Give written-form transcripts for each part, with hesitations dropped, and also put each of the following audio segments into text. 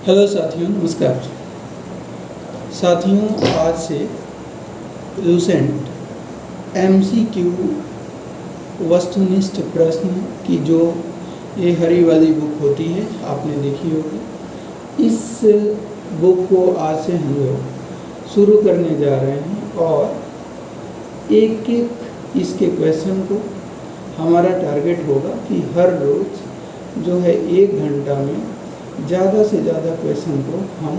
Hello साथियों, नमस्कार। साथियों, आज से लूसेंट एमसीक्यू वस्तुनिष्ठ प्रश्न की जो ये हरी वाली बुक होती है, आपने देखी होगी। इस बुक को आज से हम लोग शुरू करने जा रहे हैं और एक एक इसके क्वेश्चन को हमारा टारगेट होगा कि हर रोज़ जो है 1 घंटा में ज़्यादा से ज़्यादा क्वेश्चन को हम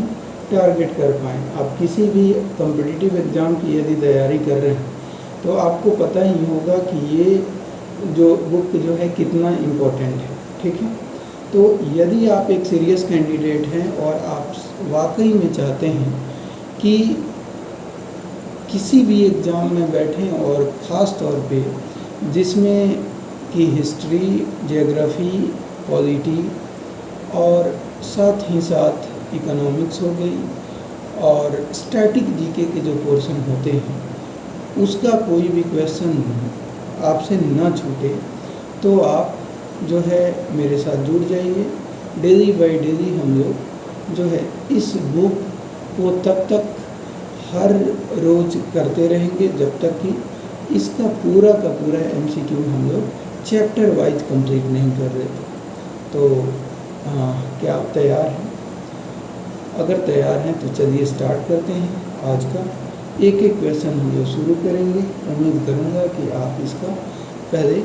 टारगेट कर पाएँ। आप किसी भी कॉम्पिटिटिव एग्ज़ाम की यदि तैयारी कर रहे हैं तो आपको पता ही होगा कि ये जो बुक जो है कितना इम्पोर्टेंट है, ठीक है। तो यदि आप एक सीरियस कैंडिडेट हैं और आप वाकई में चाहते हैं कि किसी भी एग्ज़ाम में बैठें और ख़ास तौर पे जिसमें कि हिस्ट्री, ज्योग्राफी, पॉलिटी और साथ ही साथ इकोनॉमिक्स हो गई और स्टैटिक जीके के जो पोर्शन होते हैं उसका कोई भी क्वेश्चन आपसे न छूटे, तो आप जो है मेरे साथ जुड़ जाइए। डेली बाय डेली हम लोग जो है इस बुक को तब तक हर रोज़ करते रहेंगे जब तक कि इसका पूरा का पूरा एमसीक्यू हम लोग चैप्टर वाइज कंप्लीट नहीं कर देते। तो क्या आप तैयार हैं? अगर तैयार हैं तो चलिए स्टार्ट करते हैं। आज का एक एक क्वेश्चन हम लोग शुरू करेंगे। उम्मीद करूँगा कि आप इसका पहले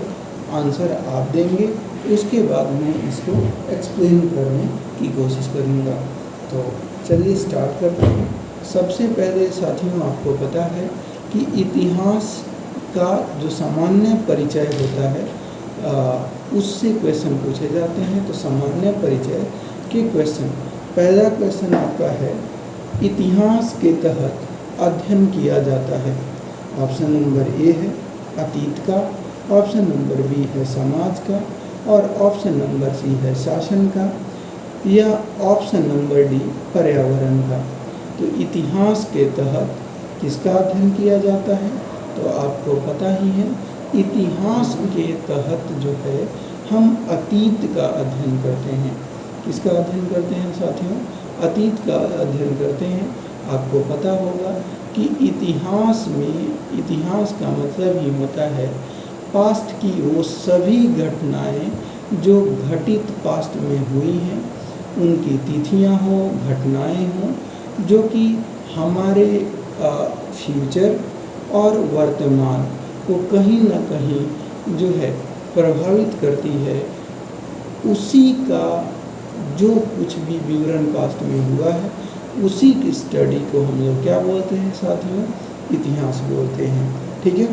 आंसर आप देंगे, उसके बाद मैं इसको एक्सप्लेन करने की कोशिश करूँगा। तो चलिए स्टार्ट करते हैं। सबसे पहले साथियों, आपको पता है कि इतिहास का जो सामान्य परिचय होता है उससे क्वेश्चन पूछे जाते हैं। तो सामान्य परिचय के क्वेश्चन, पहला क्वेश्चन आपका है इतिहास के तहत अध्ययन किया जाता है। ऑप्शन नंबर ए है अतीत का, ऑप्शन नंबर बी है समाज का और ऑप्शन नंबर सी है शासन का या ऑप्शन नंबर डी पर्यावरण का। तो इतिहास के तहत किसका अध्ययन किया जाता है? तो आपको पता ही है, इतिहास के तहत जो है हम अतीत का अध्ययन करते हैं। किसका अध्ययन करते हैं साथियों? अतीत का अध्ययन करते हैं। आपको पता होगा कि इतिहास में, इतिहास का मतलब ही होता है पास्ट की वो सभी घटनाएं जो घटित पास्ट में हुई हैं, उनकी तिथियां हो, घटनाएं हों, जो कि हमारे फ्यूचर और वर्तमान को कहीं ना कहीं जो है प्रभावित करती है। उसी का जो कुछ भी विवरण पास्ट में हुआ है, उसी की स्टडी को हम लोग क्या बोलते हैं साथियों? इतिहास बोलते हैं, ठीक है।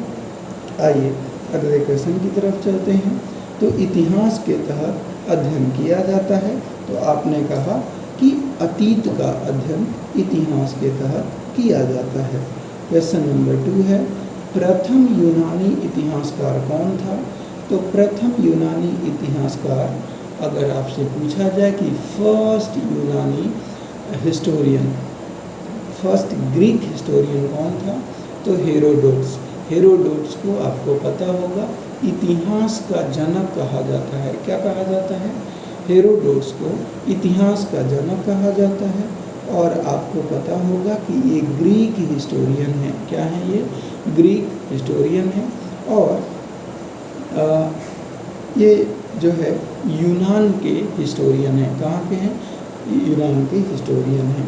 आइए अगले क्वेश्चन की तरफ चलते हैं। तो इतिहास के तहत अध्ययन किया जाता है, तो आपने कहा कि अतीत का अध्ययन इतिहास के तहत किया जाता है। क्वेश्चन नंबर 2 है प्रथम यूनानी इतिहासकार कौन था? तो प्रथम यूनानी इतिहासकार, अगर आपसे पूछा जाए कि फर्स्ट यूनानी हिस्टोरियन, फर्स्ट ग्रीक हिस्टोरियन कौन था? तो हेरोडोट्स। हेरोडोट्स को आपको पता होगा इतिहास का जनक कहा जाता है। क्या कहा जाता है? हेरोडोट्स को इतिहास का जनक कहा जाता है। और आपको पता होगा कि ये ग्रीक हिस्टोरियन है। क्या है ये? ग्रीक हिस्टोरियन है। और ये जो है यूनान के हिस्टोरियन है। कहाँ के हैं? यूनान के हिस्टोरियन हैं।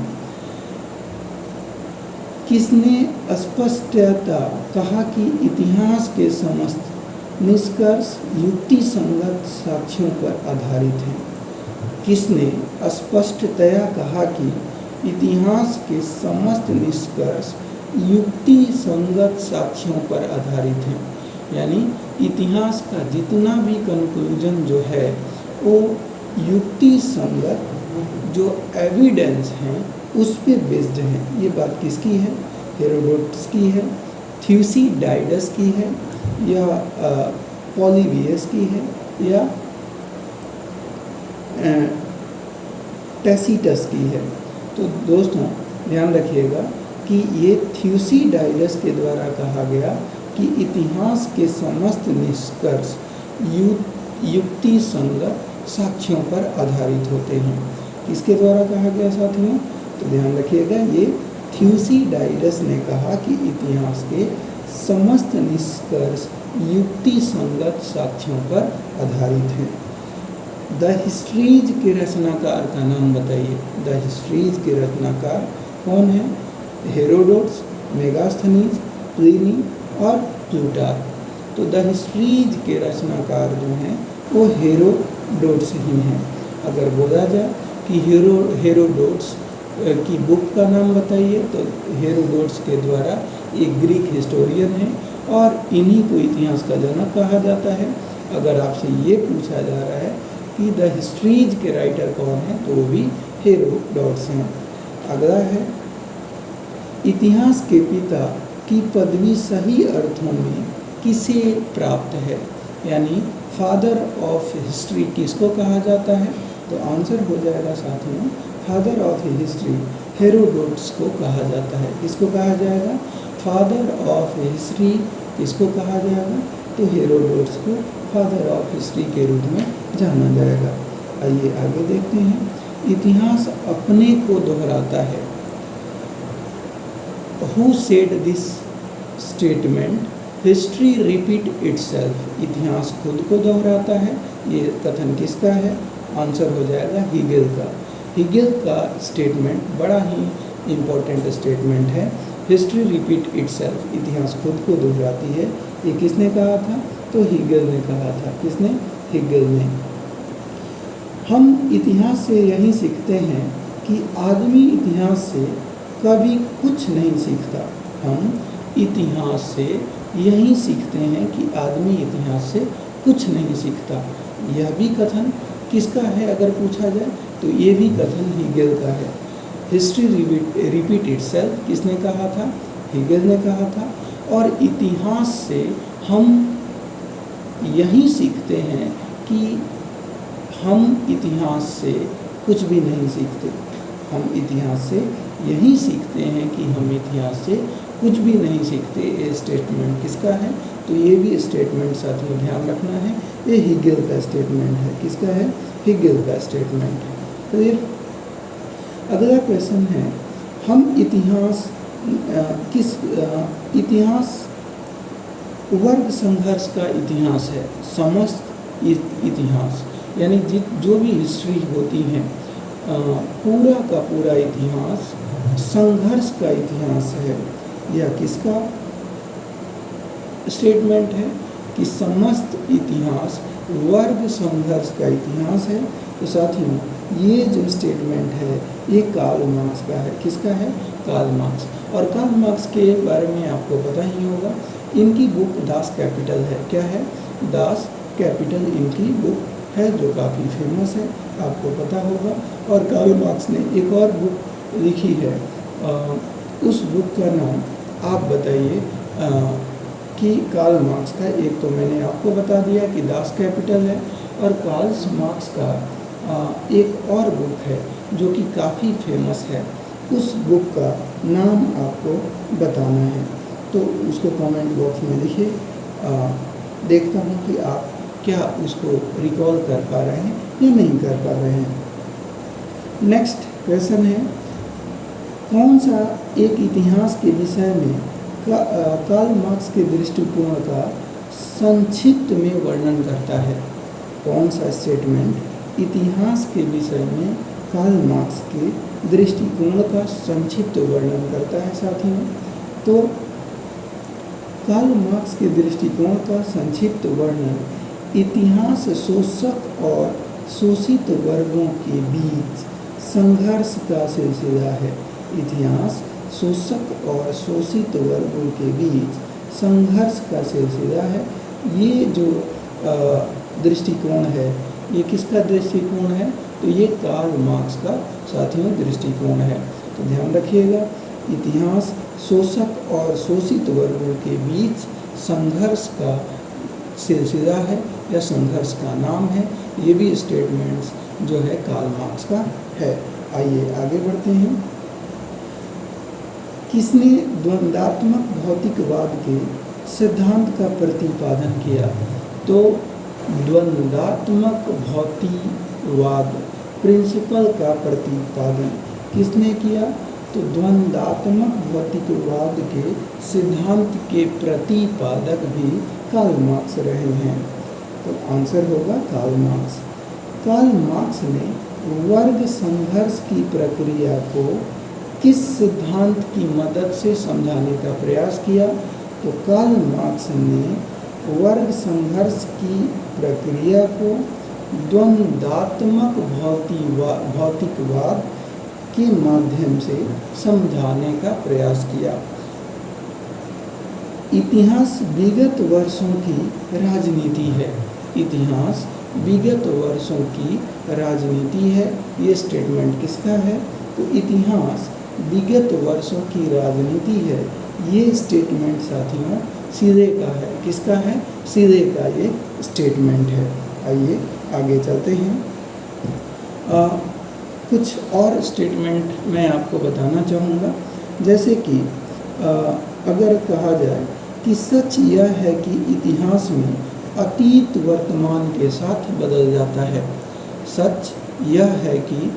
किसने स्पष्टता कहा कि इतिहास के समस्त निष्कर्ष युक्ति संगत साक्ष्यों पर आधारित हैं? किसने स्पष्टतया कहा कि इतिहास के समस्त निष्कर्ष युक्ति संगत साक्ष्यों पर आधारित हैं? यानी इतिहास का जितना भी कंक्लूजन जो है वो युक्ति संगत जो एविडेंस हैं उस पे बेस्ड है। ये बात किसकी है? हेरोडोटस की है, थ्यूसिडाइडस की है, या पॉलीबियस की है, या टैसीटस की है। तो दोस्तों ध्यान रखिएगा कि ये थ्यूसिडाइडस के द्वारा कहा गया कि इतिहास के समस्त निष्कर्ष युक्ति संगत साक्ष्यों पर आधारित होते हैं। किसके द्वारा कहा गया साथियों? तो ध्यान रखिएगा, ये थ्यूसिडाइडस ने कहा कि इतिहास के समस्त निष्कर्ष युक्ति संगत साक्ष्यों पर आधारित हैं। द हिस्ट्रीज के रचनाकार का नाम बताइए। द हिस्ट्रीज के रचनाकार कौन है? हेरोडोट्स, मेगास्थनीज, प्लिनी और प्लूटार्क। तो द हिस्ट्रीज के रचनाकार जो हैं वो हेरोडोट्स ही हैं। अगर बोला जाए कि हेरोडोट्स की बुक का नाम बताइए, तो हेरोडोट्स के द्वारा एक ग्रीक हिस्टोरियन है और इन्हीं को इतिहास का जनक कहा जाता है। अगर आपसे ये पूछा जा रहा है कि द हिस्ट्रीज के राइटर कौन है, तो वो भी हेरोडोट्स हैं। अगला है, इतिहास के पिता की पदवी सही अर्थों में किसे प्राप्त है? यानी फादर ऑफ हिस्ट्री किसको कहा जाता है? तो आंसर हो जाएगा साथियों, फादर ऑफ हिस्ट्री हेरोडोट्स को कहा जाता है। किसको कहा जाएगा? फादर ऑफ हिस्ट्री किसको कहा जाएगा? तो हेरोडोट्स को फादर ऑफ हिस्ट्री के रूप में जाना जाएगा। आइए आगे देखते हैं। इतिहास अपने को दोहराता है। Who said this statement? History repeat itself. इतिहास खुद को दोहराता है, ये कथन किसका है? आंसर हो जाएगा हीगेल का। हीगेल का स्टेटमेंट बड़ा ही इम्पोर्टेंट स्टेटमेंट है। हिस्ट्री रिपीट इटसेल्फ, इतिहास खुद को दोहराती है। ये किसने कहा था? तो हीगेल ने कहा था। किसने? हीगेल ने। हम इतिहास से यही सीखते हैं कि आदमी इतिहास से कभी कुछ नहीं सीखता। हम इतिहास से यही सीखते हैं कि आदमी इतिहास से कुछ नहीं सीखता। यह भी कथन किसका है अगर पूछा जाए? तो ये भी कथन हीगेल का है। हिस्ट्री रिपीट इटसेल्फ किसने कहा था? हीगेल ने कहा था। और इतिहास से हम यही सीखते हैं कि हम इतिहास से कुछ भी नहीं सीखते। हम इतिहास से यही सीखते हैं कि हम इतिहास से कुछ भी नहीं सीखते। ये स्टेटमेंट किसका है? तो ये भी स्टेटमेंट साथियों ध्यान रखना है, ये हीगेल का स्टेटमेंट है। किसका है? हीगेल का स्टेटमेंट है। क्लियर? अगला क्वेश्चन है, हम इतिहास इतिहास वर्ग संघर्ष का इतिहास है। समस्त इतिहास यानी जो भी हिस्ट्री होती है, पूरा का पूरा इतिहास संघर्ष का इतिहास है। यह किसका स्टेटमेंट है? कि समस्त इतिहास वर्ग संघर्ष का इतिहास है। तो साथियों ये जो स्टेटमेंट है ये कार्ल मार्क्स का है। किसका है? Karl Marx. और कार्ल मार्क्स के बारे में आपको पता ही होगा, इनकी बुक दास कैपिटल है। क्या है? दास कैपिटल इनकी बुक है जो काफ़ी फेमस है, आपको पता होगा। और कार्ल मार्क्स ने एक और बुक लिखी है, उस बुक का नाम आप बताइए कि कार्ल मार्क्स का। एक तो मैंने आपको बता दिया कि दास कैपिटल है, और कार्ल मार्क्स का एक और बुक है जो कि काफ़ी फेमस है। उस बुक का नाम आपको बताना है, तो उसको कमेंट बॉक्स में लिखिए। देखता हूँ कि आप क्या उसको रिकॉल कर पा रहे हैं या नहीं कर पा रहे हैं। नेक्स्ट क्वेश्चन है, कौन सा एक इतिहास के विषय में कार्ल मार्क्स के दृष्टिकोण का संक्षिप्त में वर्णन करता है? कौन सा स्टेटमेंट इतिहास के विषय में कार्ल मार्क्स के दृष्टिकोण का संक्षिप्त वर्णन करता है साथियों? तो कार्ल मार्क्स के दृष्टिकोण का संक्षिप्त वर्णन इतिहास शोषक और शोषित वर्गों के बीच संघर्ष का सिलसिला है। इतिहास शोषक और शोषित वर्गों के बीच संघर्ष का सिलसिला है। ये जो दृष्टिकोण है, ये किसका दृष्टिकोण है? तो ये कार्ल मार्क्स का साथियों दृष्टिकोण है। तो ध्यान रखिएगा, इतिहास शोषक और शोषित वर्गों के बीच संघर्ष का सिलसिला है या संघर्ष का नाम है। ये भी स्टेटमेंट्स जो है कार्ल मार्क्स का है। आइए आगे बढ़ते हैं। किसने द्वंद्वात्मक भौतिकवाद के सिद्धांत का प्रतिपादन किया? तो द्वंद्वात्मक भौतिकवाद प्रिंसिपल का प्रतिपादन किसने किया? तो द्वंद्वात्मक भौतिकवाद के सिद्धांत के प्रतिपादक भी कार्ल मार्क्स रहे हैं। तो आंसर होगा कार्ल मार्क्स। कार्ल मार्क्स ने वर्ग संघर्ष की प्रक्रिया को किस सिद्धांत की मदद से समझाने का प्रयास किया? तो कार्ल मार्क्स ने वर्ग संघर्ष की प्रक्रिया को द्वंद्वात्मक भौतिकवाद के माध्यम से समझाने का प्रयास किया। इतिहास विगत वर्षों की राजनीति है। इतिहास विगत वर्षों की राजनीति है। ये स्टेटमेंट किसका है? तो इतिहास विगत वर्षों की राजनीति है। ये स्टेटमेंट साथियों सीधे का है। किसका है? सीधे का ये स्टेटमेंट है। आइए आगे चलते हैं। कुछ और स्टेटमेंट मैं आपको बताना चाहूँगा। जैसे कि अगर कहा जाए कि सच यह है कि इतिहास में अतीत वर्तमान के साथ बदल जाता है। सच यह है कि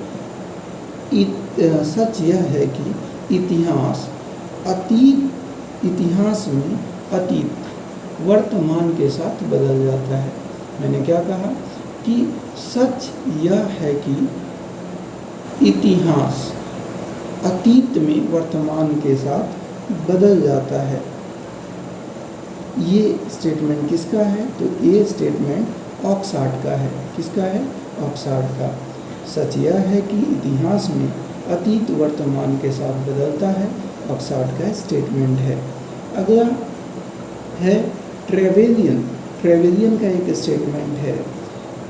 इतिहास में अतीत वर्तमान के साथ बदल जाता है। मैंने क्या कहा कि सच यह है कि इतिहास अतीत में वर्तमान के साथ बदल जाता है। ये स्टेटमेंट किसका है? तो ये स्टेटमेंट ऑक्सफोर्ड का है। किसका है? ऑक्सफोर्ड का। सच यह है कि इतिहास में अतीत वर्तमान के साथ बदलता है। ऑक्सफोर्ड का स्टेटमेंट है। अगला है ट्रेवेलियन। ट्रेवेलियन का एक स्टेटमेंट है,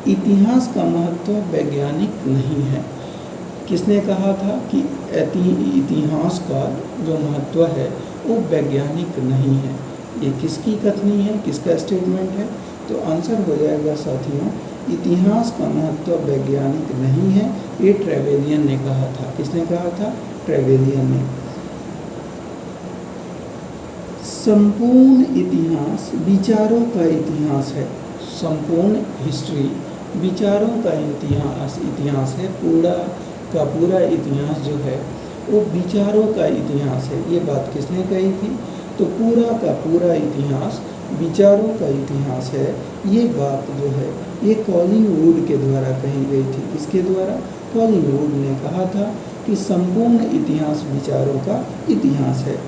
इतिहास का महत्व वैज्ञानिक नहीं है। किसने कहा था कि इतिहास का जो महत्व है वो वैज्ञानिक नहीं है? ये किसकी कथनी है? किसका स्टेटमेंट है? तो आंसर हो जाएगा साथियों, इतिहास का महत्व वैज्ञानिक नहीं है। ये ट्रेवेलियन ने कहा था। किसने कहा था? ट्रेवेलियन ने। संपूर्ण इतिहास विचारों का इतिहास है। संपूर्ण हिस्ट्री विचारों का इतिहास है। पूरा का पूरा इतिहास जो है वो विचारों का इतिहास है। ये बात किसने कही थी? तो पूरा का पूरा इतिहास विचारों का इतिहास है। ये बात जो है ये कॉलिंग वुड के द्वारा कही गई थी। किसके द्वारा? कॉलिंग वुड ने कहा था कि संपूर्ण इतिहास विचारों का इतिहास है।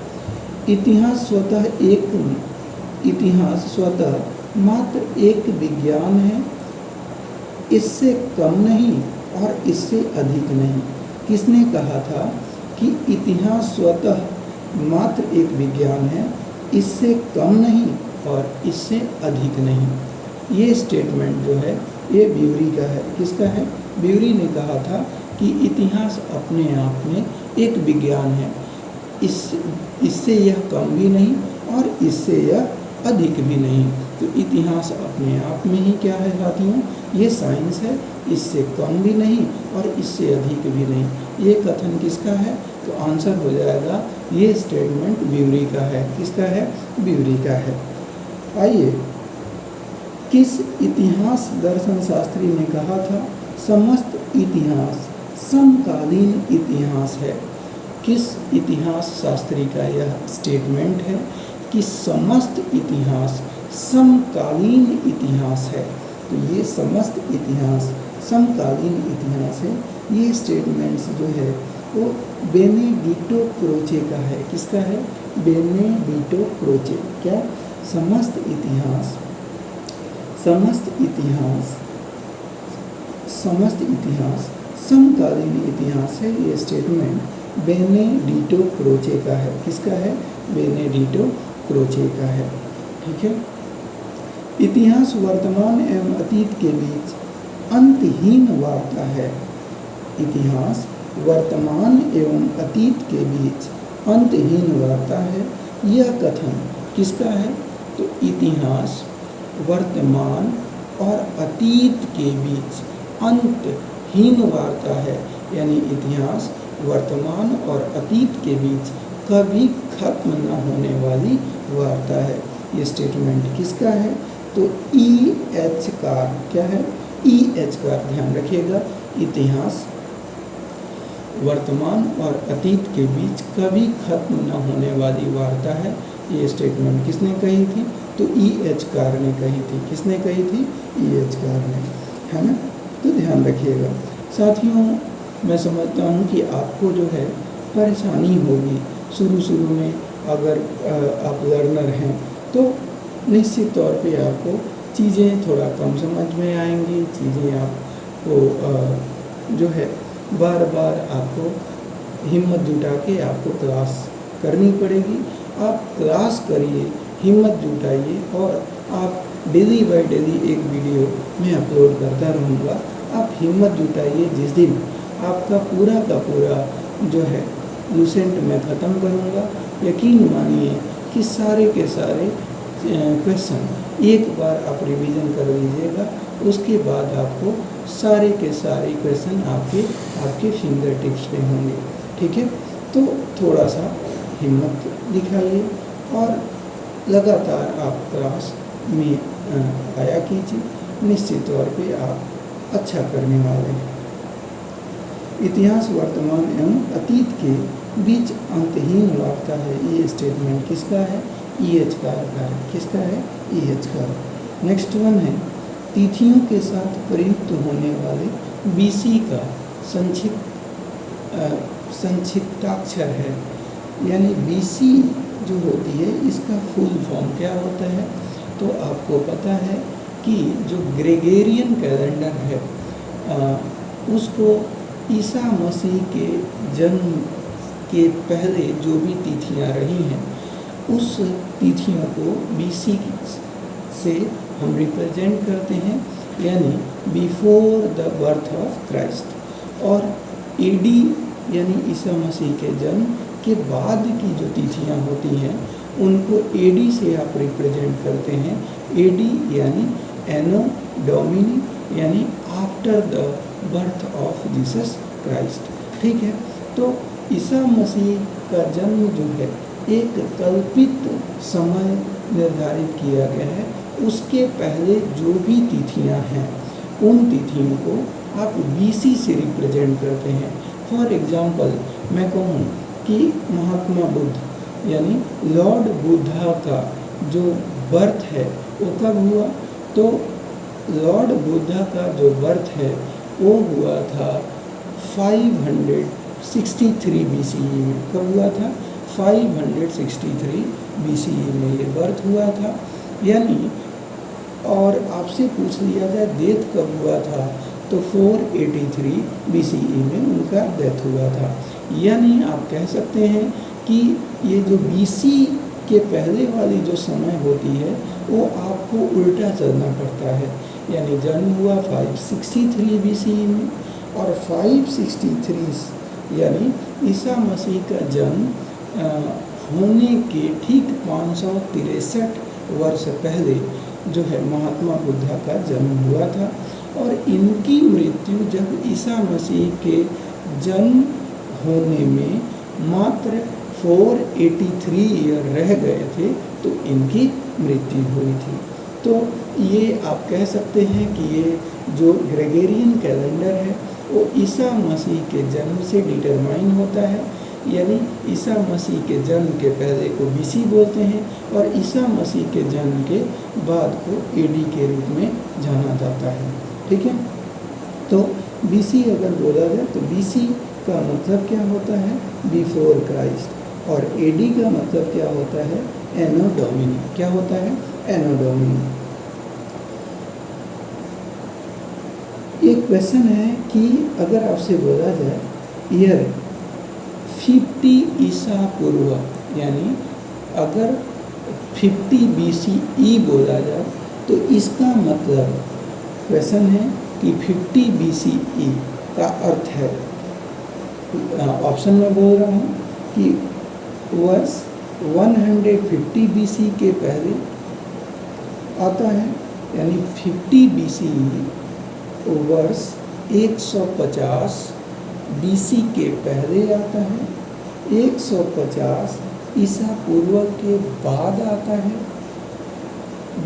इतिहास स्वतः मात्र एक विज्ञान है, इससे कम नहीं और इससे अधिक नहीं। किसने कहा था कि इतिहास स्वतः मात्र एक विज्ञान है, इससे कम नहीं और इससे अधिक नहीं? ये स्टेटमेंट जो है ये ब्यूरी का है। किसका है? ब्यूरी ने कहा था कि इतिहास अपने आप में एक विज्ञान है, इससे यह कम भी नहीं और इससे यह अधिक भी नहीं। तो इतिहास अपने आप में ही क्या है साथियों? ये साइंस है, इससे कम भी नहीं और इससे अधिक भी नहीं। ये कथन किसका है? तो आंसर हो जाएगा ये स्टेटमेंट ब्यूरी का है। किसका है? ब्यूरी का है। आइए, किस इतिहास दर्शन शास्त्री ने कहा था समस्त इतिहास समकालीन इतिहास है? किस इतिहास शास्त्री का यह स्टेटमेंट है कि समस्त इतिहास समकालीन इतिहास है? तो ये समस्त इतिहास समकालीन इतिहास है। ये स्टेटमेंट्स जो है वो बेनेडिक्टो क्रोचे का है। किसका है? बेनेडिक्टो क्रोचे। क्या? समस्त इतिहास समकालीन इतिहास है। ये स्टेटमेंट बेनेडिक्टो क्रोचे का है। किसका है? बेनेडिक्टो क्रोचे का है। ठीक है। इतिहास वर्तमान एवं अतीत के बीच अंतहीन वार्ता है। इतिहास वर्तमान एवं अतीत के बीच अंतहीन वार्ता है। यह कथन किसका है? तो इतिहास वर्तमान और अतीत के बीच अंतहीन वार्ता है, यानी इतिहास वर्तमान और अतीत के बीच कभी खत्म न होने वाली वार्ता है। ये स्टेटमेंट किसका है? तो ई एच कार। क्या है? ई एच कार, ध्यान रखिएगा। इतिहास वर्तमान और अतीत के बीच कभी खत्म न होने वाली वार्ता है। ये स्टेटमेंट किसने कही थी? तो E.H. कार ने कही थी। किसने कही थी? E.H. कार ने, है ना। तो ध्यान रखिएगा साथियों, मैं समझता हूँ कि आपको जो है परेशानी होगी शुरू में। अगर आप लर्नर हैं तो निश्चित तौर पे आपको चीज़ें थोड़ा कम समझ में आएंगी। चीज़ें आपको जो है बार बार आपको हिम्मत जुटा के आपको क्लास करनी पड़ेगी। आप क्लास करिए, हिम्मत जुटाइए, और आप डेली बाय डेली एक वीडियो मैं अपलोड करता रहूँगा। आप हिम्मत जुटाइए। जिस दिन आपका पूरा का पूरा जो है लूसेंट मैं ख़त्म करूँगा, यकीन मानिए कि सारे के सारे क्वेश्चन एक बार आप रिवीजन कर लीजिएगा, उसके बाद आपको सारे के सारे क्वेश्चन आपके फिंगर टिप्स पे होंगे। ठीक है, तो थोड़ा सा हिम्मत दिखाइए और लगातार आप क्लास में आया कीजिए। निश्चित तौर पे आप अच्छा करने वाले हैं। इतिहास वर्तमान एवं अतीत के बीच अंतहीन वार्ता है। ये स्टेटमेंट किसका है? E.H. कार का है। किसका है? E.H. कार। नेक्स्ट वन है तिथियों के साथ प्रयुक्त होने वाले BC का संक्षिप्ताक्षर है। यानी BC जो होती है इसका फुल फॉर्म क्या होता है? तो आपको पता है कि जो ग्रेगोरियन कैलेंडर है उसको ईसा मसीह के जन्म के पहले जो भी तिथियां रही हैं उस तिथियों को BC से हम रिप्रेजेंट करते हैं, यानी before the birth of Christ. और AD यानी ईसा मसीह के जन्म के बाद की जो तिथियां होती हैं उनको AD से आप रिप्रेजेंट करते हैं। AD यानी एनो डोमिनी यानी after the birth of Jesus Christ. ठीक है, तो ईसा मसीह का जन्म जो है एक कल्पित समय निर्धारित किया गया है। उसके पहले जो भी तिथियां हैं उन तिथियों को आप BC से रिप्रेजेंट करते हैं। फॉर एग्जाम्पल मैं कहूँ कि महात्मा बुद्ध यानी लॉर्ड बुद्धा का जो बर्थ है वो कब हुआ? तो लॉर्ड बुद्धा का जो बर्थ है वो हुआ था 563 BCE में। कब हुआ था? 563 BCE में ये बर्थ हुआ था। यानी और आपसे पूछ लिया जाए डेथ कब हुआ था, तो 483 BCE में उनका डेथ हुआ था। यानी आप कह सकते हैं कि ये जो BC के पहले वाली जो समय होती है वो आपको उल्टा चलना पड़ता है। यानी जन्म हुआ 563 BCE में और 563 यानी ईसा मसीह का जन्म होने के ठीक 563 वर्ष पहले जो है महात्मा बुद्धा का जन्म हुआ था। और इनकी मृत्यु जब ईसा मसीह के जन्म होने में मात्र 483 ईयर रह गए थे तो इनकी मृत्यु हुई थी। तो ये आप कह सकते हैं कि ये जो ग्रेगोरियन कैलेंडर है वो ईसा मसीह के जन्म से डिटरमाइन होता है। यानी ईसा मसीह के जन्म के पहले को BC बोलते हैं और ईसा मसीह के जन्म के बाद को AD के रूप में जाना जाता है। ठीक है, तो BC अगर बोला जाए तो BC का मतलब क्या होता है? Before Christ. और AD का मतलब क्या होता है? एनो डोमिनी। क्या होता है? एनो डोमिनी। एक क्वेश्चन है कि अगर आपसे बोला जाए ईयर 50 ईसा पूर्व, यानी अगर 50 BCE बोला जाए तो इसका मतलब क्वेश्चन है कि 50 BCE का अर्थ है, ऑप्शन में बोल रहा हूँ कि वर्ष 150 BC के पहले आता है, यानी 50 BCE वर्ष 150 BC के पहले आता है, 150 ईसा पूर्व के बाद आता है।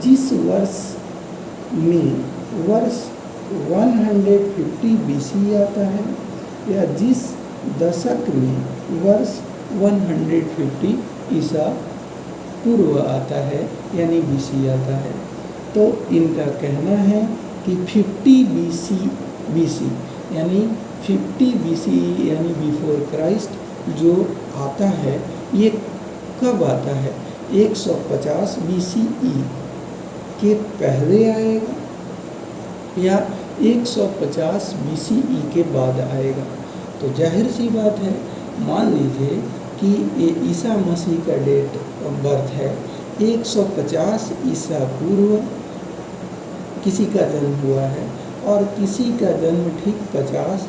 जिस वर्ष में वर्ष 150 BC आता है, या जिस दशक में वर्ष 150 ईसा पूर्व आता है यानी BC आता है। तो इनका कहना है कि 50 BC यानी 50 BC यानी बिफोर क्राइस्ट जो आता है ये कब आता है? 150 BCE के पहले आएगा या 150 BCE के बाद आएगा। तो जाहिर सी बात है, मान लीजिए कि ये ईसा मसीह का डेट ऑफ बर्थ है 150 ईसा पूर्व किसी का जन्म हुआ है, और किसी का जन्म ठीक 50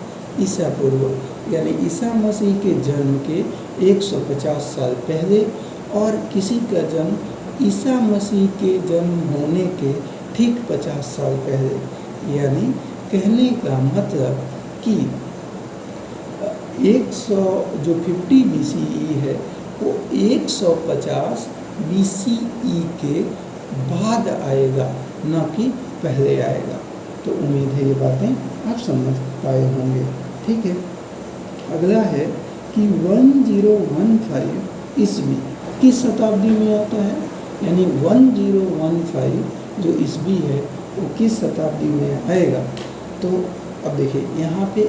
ईसा पूर्व, यानी ईसा मसीह के जन्म के 150 साल पहले, और किसी का जन्म ईसा मसीह के जन्म होने के ठीक 50 साल पहले। यानी कहने का मतलब कि 100 जो 50 BCE है वो 150 BCE के बाद आएगा, न कि पहले आएगा। तो उम्मीद है ये बातें आप समझ पाए होंगे। ठीक है, अगला है कि 1015 ईस्वी किस शताब्दी में आता है? यानी 1015 जो ईस्वी है वो किस शताब्दी में आएगा? तो अब देखिए, यहाँ पे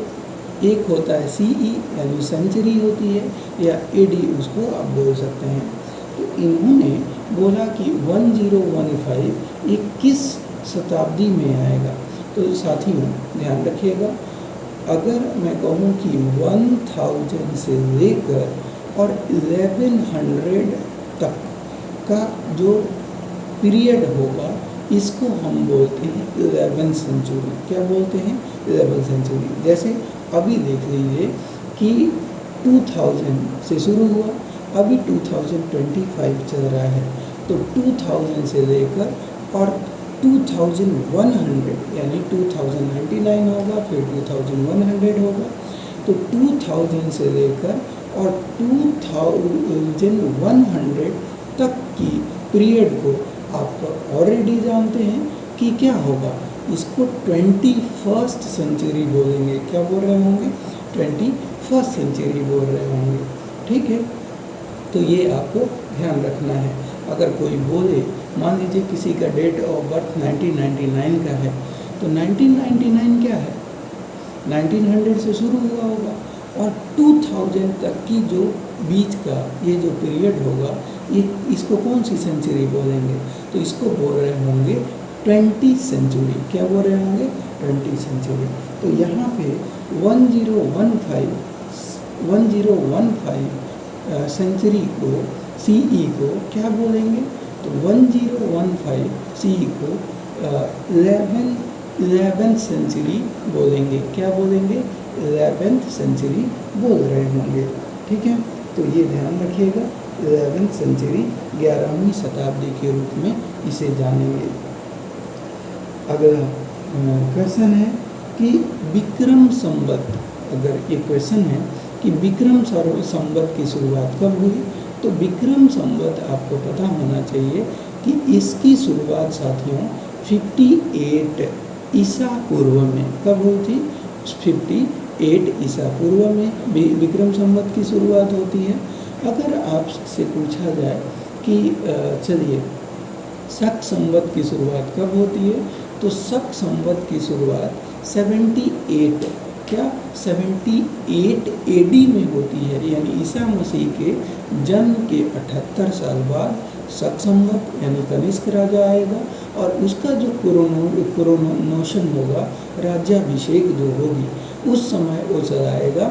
एक होता है CE यानी सेंचुरी होती है, या AD उसको आप बोल सकते हैं। तो इन्होंने बोला कि 1015 ये किस शताब्दी में आएगा? तो साथियों ध्यान रखिएगा, अगर मैं कहूँ कि 1000 से लेकर और 1100 तक का जो पीरियड होगा इसको हम बोलते हैं 11th सेंचुरी। क्या बोलते हैं? 11th century. जैसे अभी देख लीजिए कि 2000 से शुरू हुआ, अभी 2025 चल रहा है, तो 2000 से लेकर और 2100 यानी 2099 होगा, फिर 2100 होगा। तो 2000 से लेकर और 2100 तक की पीरियड को आप ऑलरेडी जानते हैं कि क्या होगा, इसको 21st सेंचुरी बोलेंगे। क्या बोल रहे होंगे? 21st सेंचुरी बोल रहे होंगे। ठीक है, तो ये आपको ध्यान रखना है। अगर कोई बोले, मान लीजिए किसी का डेट ऑफ बर्थ 1999 का है, तो 1999 क्या है? 1900 से शुरू हुआ होगा, और 2000 तक की जो बीच का ये जो पीरियड होगा, ये इसको कौन सी सेंचुरी बोलेंगे? तो इसको बोल रहे होंगे 20th सेंचुरी। क्या बोल रहे होंगे? 20th century. तो यहाँ पे 1015 सेंचुरी को, CE को क्या बोलेंगे? तो 1015 CE को 11th सेंचुरी बोलेंगे। क्या बोलेंगे? 11th सेंचुरी बोल रहे होंगे। ठीक है, तो ये ध्यान रखिएगा, 11th सेंचुरी 11वीं शताब्दी के रूप में इसे जानेंगे। अगला क्वेश्चन है कि विक्रम संवत, अगर ये क्वेश्चन है कि विक्रम संवत की शुरुआत कब हुई, तो विक्रम संवत आपको पता होना चाहिए कि इसकी शुरुआत साथियों 58 ईसा पूर्व में कब हुई थी? 58 ईसा पूर्व में विक्रम संवत की शुरुआत होती है। अगर आपसे पूछा जाए कि चलिए शक संवत की शुरुआत कब होती है, तो शक संवत की शुरुआत 78 AD में होती है, यानी ईसा मसीह के जन्म के 78 साल बाद शक संवत यानी कनिष्क राजा आएगा, और उसका जो कोरोनोशन होगा, राज्याभिषेक जो होगी, उस समय वो चलाएगा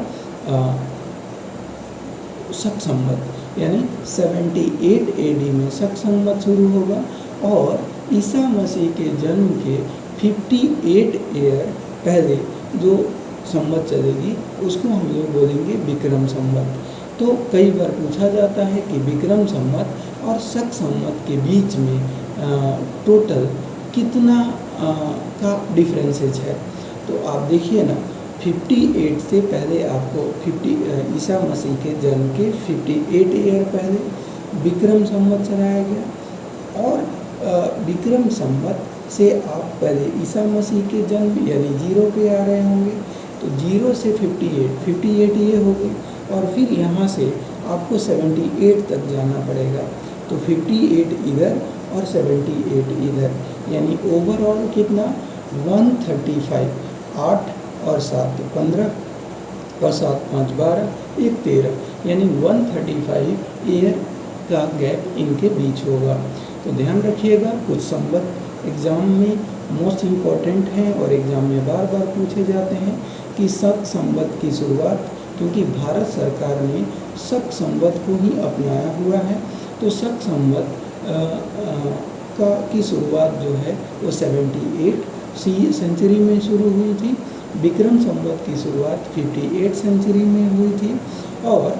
शक संवत, यानी 78 AD में शक संवत शुरू होगा, और ईसा मसीह के जन्म के 58 ईयर पहले जो संवत चलेगी उसको हम लोग बोलेंगे विक्रम संवत। तो कई बार पूछा जाता है कि विक्रम संवत और शक संवत के बीच में टोटल कितना का डिफरेंसेज है। तो आप देखिए ना, 58 से पहले आपको 50 ईसा मसीह के जन्म के 58 ईयर पहले विक्रम संवत चलाया गया, और विक्रम संवत से आप पहले ईसा मसीह के जन्म यानी 0 पे आ रहे होंगे, तो 0 से 58 ये हो गए, और फिर यहाँ से आपको 78 तक जाना पड़ेगा। तो 58 इधर और 78 इधर, यानी ओवरऑल कितना 135, 8 और 7 15 और 7 5 12, 1 13, यानी 135 ईयर का गैप इनके बीच होगा। तो ध्यान रखिएगा, कुछ संवत एग्ज़ाम में मोस्ट इम्पॉर्टेंट हैं और एग्ज़ाम में बार बार पूछे जाते हैं कि शक संवत की शुरुआत, क्योंकि भारत सरकार ने शक संवत को ही अपनाया हुआ है, तो शक संवत की शुरुआत जो है वो 78 सेंचुरी में शुरू हुई थी। विक्रम संवत की शुरुआत 58 सेंचुरी में हुई थी। और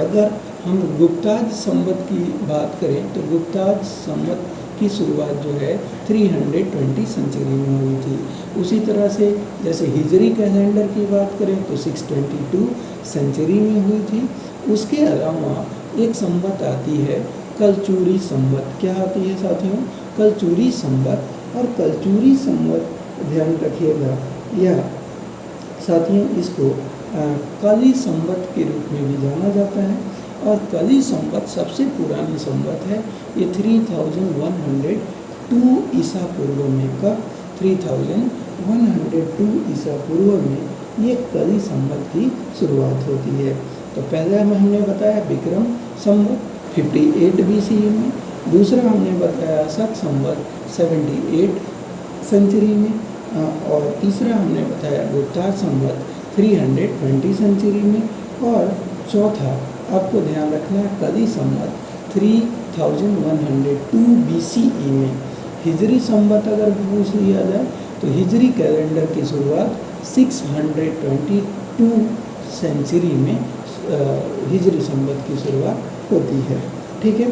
अगर हम गुप्ताज संवत की बात करें तो गुप्ताज संवत की शुरुआत जो है 320 सेंचुरी में हुई थी। उसी तरह से जैसे हिजरी कैलेंडर की बात करें तो 622 सेंचुरी में हुई थी। उसके अलावा एक संवत आती है कलचुरी संवत। क्या आती है साथियों? कलचुरी संवत। और कलचुरी संवत ध्यान रखिएगा, यह साथियों इसको कली संवत के रूप में भी जाना जाता है। और कली संवत सबसे पुरानी संवत है, ये 3102 ईसा पूर्व में का 3102 ईसा पूर्व में ये कली संवत की शुरुआत होती है। तो पहला हमने बताया विक्रम संवत 58 BCE में, दूसरा हमने बताया शक संवत 78 सेंचुरी में, और तीसरा हमने बताया गुप्ताज संवत 320 सेंचुरी में, और चौथा आपको ध्यान रखना है कली संवत 3102 BCE में। हिजरी संवत अगर पूछ लिया जाए तो हिजरी कैलेंडर की शुरुआत 622 सेंचुरी में हिजरी संवत की शुरुआत होती है। ठीक है,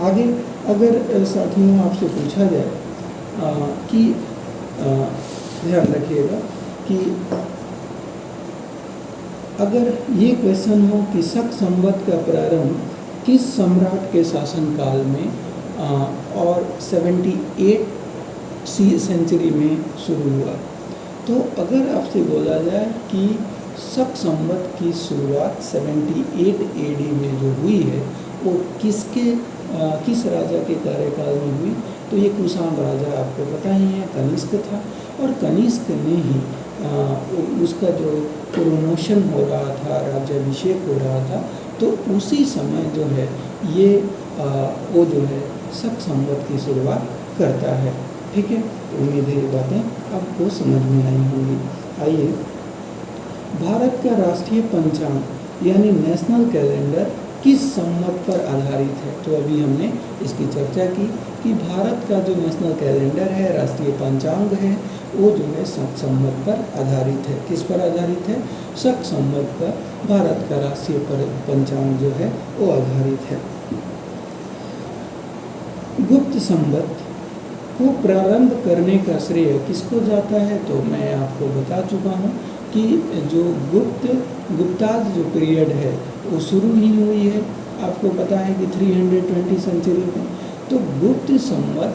आगे अगर साथियों आपसे पूछा जाए कि ध्यान रखिएगा कि अगर ये क्वेश्चन हो कि शक संवत का प्रारंभ किस सम्राट के शासनकाल में और 78 सेंचुरी में शुरू हुआ, तो अगर आपसे बोला जाए कि शक संवत की शुरुआत 78 AD में जो हुई है वो किस राजा के कार्यकाल में हुई, तो ये कुषाण राजा आपको पता ही है कनिष्क था। और कनिष्क ने ही उसका जो कोरोनेशन हो रहा था, राज्याभिषेक हो रहा था, तो उसी समय जो है ये वो जो है शक संवत की शुरुआत करता है। ठीक है, उम्मीद है ये बातें आपको समझ में आई होंगी। आइए, भारत का राष्ट्रीय पंचांग यानी नेशनल कैलेंडर किस संवत पर आधारित है? तो अभी हमने इसकी चर्चा की कि भारत का जो नेशनल कैलेंडर है, राष्ट्रीय पंचांग है, वो जो है शक संवत पर आधारित है। किस पर आधारित है? शक संवत पर भारत का राष्ट्रीय पंचांग जो है वो आधारित है। गुप्त संवत को प्रारंभ करने का श्रेय किसको जाता है? तो मैं आपको बता चुका हूँ कि जो गुप्ताज जो पीरियड है वो शुरू ही हुई है, आपको पता है कि 320 सेंचुरी में। तो गुप्त संवत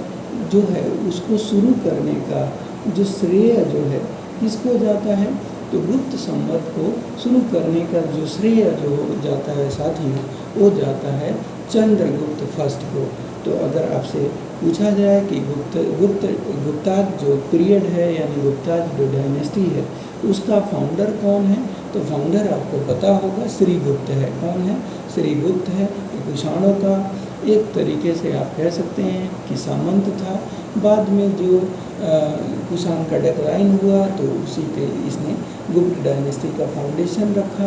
जो है उसको शुरू करने का जो श्रेय जो है किसको जाता है? तो गुप्त संवत को शुरू करने का जो श्रेय जो जाता है साथियों, वो जाता है चंद्रगुप्त फर्स्ट को। तो अगर आपसे पूछा जाए कि गुप्ताज जो पीरियड है यानी गुप्ताज जो डायनेस्टी है उसका फाउंडर कौन है, तो फाउंडर आपको पता होगा श्रीगुप्त है। कौन है? श्रीगुप्त है। कुषाणों का एक तरीके से आप कह सकते हैं कि सामंत था। बाद में जो कुषाण का डिक्लाइन हुआ तो उसी पे इसने गुप्त डायनेस्टी का फाउंडेशन रखा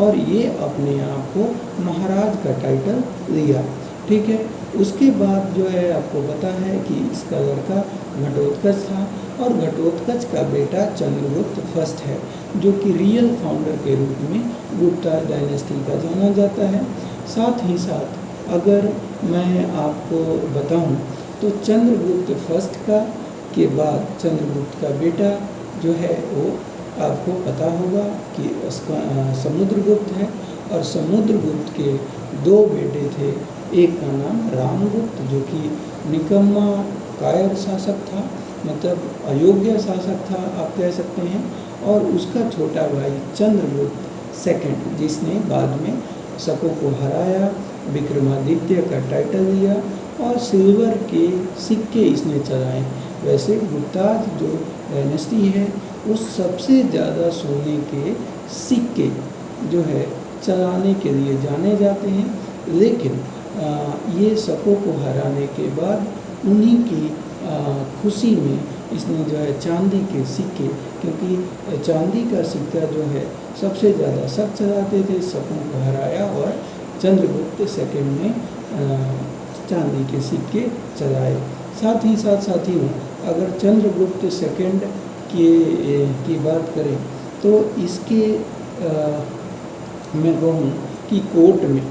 और ये अपने आप को महाराज का टाइटल लिया। ठीक है, उसके बाद जो है आपको पता है कि इसका लड़का घटोत्कच था और घटोत्कच का बेटा चंद्रगुप्त फर्स्ट है, जो कि रियल फाउंडर के रूप में गुप्ता डायनेस्टी का जाना जाता है। साथ ही साथ अगर मैं आपको बताऊं तो चंद्रगुप्त फर्स्ट का के बाद चंद्रगुप्त का बेटा जो है वो आपको पता होगा कि उसका समुद्रगुप्त है। और समुद्रगुप्त के दो बेटे थे, एक का नाम रामगुप्त जो कि निकम्मा कायर शासक था, मतलब अयोग्य शासक था आप कह सकते हैं। और उसका छोटा भाई चंद्रगुप्त सेकंड, जिसने बाद में शकों को हराया, विक्रमादित्य का टाइटल दिया और सिल्वर के सिक्के इसने चलाए। वैसे गुप्ताज जो डायनेस्टी है उस सबसे ज़्यादा सोने के सिक्के जो है चलाने के लिए जाने जाते हैं। लेकिन ये शकों को हराने के बाद उन्हीं की खुशी में इसने जो है चांदी के सिक्के, क्योंकि चांदी का सिक्का जो है सबसे ज़्यादा शक चलाते थे, शकों को हराया और चंद्रगुप्त सेकंड ने चांदी के सिक्के चलाए। साथ ही साथ साथियों, अगर चंद्रगुप्त सेकंड की बात करें तो इसके मैं कहूँ कि कोर्ट में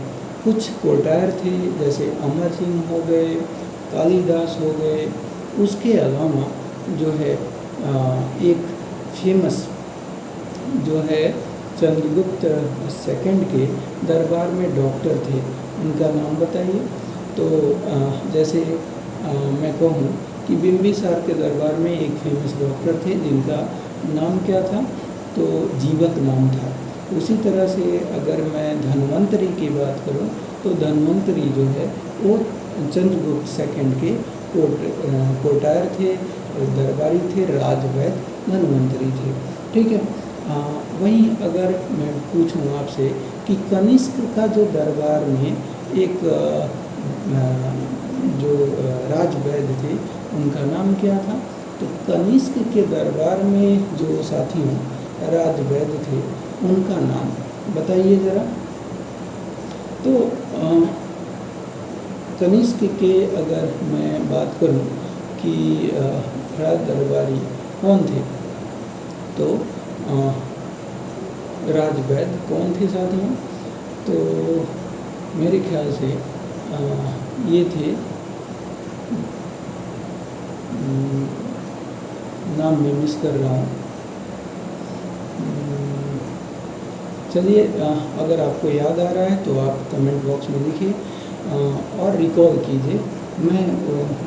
कुछ कोटायर थे, जैसे अमर सिंह हो गए, कालिदास हो गए। उसके अलावा जो है एक फेमस जो है चंद्रगुप्त सेकंड के दरबार में डॉक्टर थे, उनका नाम बताइए। तो जैसे मैं कहूँ कि बिंबिसार के दरबार में एक फेमस डॉक्टर थे जिनका नाम क्या था, तो जीवक नाम था। उसी तरह से अगर मैं धन्वंतरी की बात करूं तो धन्वंतरी जो है वो चंद्रगुप्त सेकंड के कोटायर थे, दरबारी थे, राजवैद्य धन्वंतरी थे। ठीक है। वहीं अगर मैं पूछूं आपसे कि कनिष्क का जो दरबार में एक जो राजवैद्य थे उनका नाम क्या था, तो कनिष्क के दरबार में जो साथियों राजवैद्य थे उनका नाम बताइए ज़रा। तो कनिष्क के अगर मैं बात करूं कि राज दरबारी कौन थे, तो राजवैद्य कौन थे साथियों, तो मेरे ख्याल से ये थे, नाम मैं मिस कर रहा हूँ। चलिए, अगर आपको याद आ रहा है तो आप कमेंट बॉक्स में लिखिए और रिकॉल कीजिए। मैं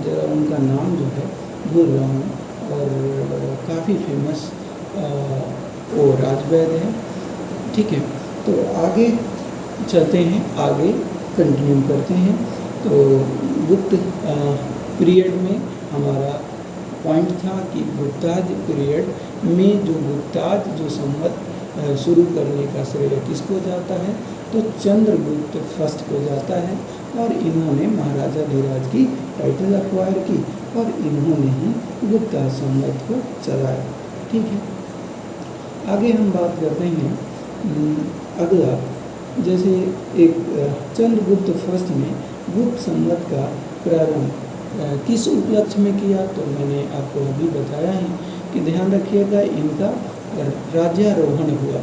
ज़रा उनका नाम जो है भूल रहा हूँ, और काफ़ी फेमस वो राजवैद्य है। ठीक है, तो आगे चलते हैं, आगे कंटिन्यू करते हैं। तो गुप्त पीरियड में हमारा पॉइंट था कि गुप्ताज पीरियड में जो गुप्ताज जो संवत शुरू करने का श्रेय किसको जाता है, तो चंद्रगुप्त फर्स्ट को जाता है। और इन्होंने महाराजा धीराज की टाइटल अक्वायर की और इन्होंने ही गुप्ता संवत को चलाया। ठीक है, आगे हम बात करते हैं अगला। जैसे एक चंद्रगुप्त फर्स्ट ने गुप्त संवत का प्रारंभ किस उपलक्ष्य में किया, तो मैंने आपको अभी बताया है कि ध्यान रखिएगा इनका राज्यारोहण हुआ,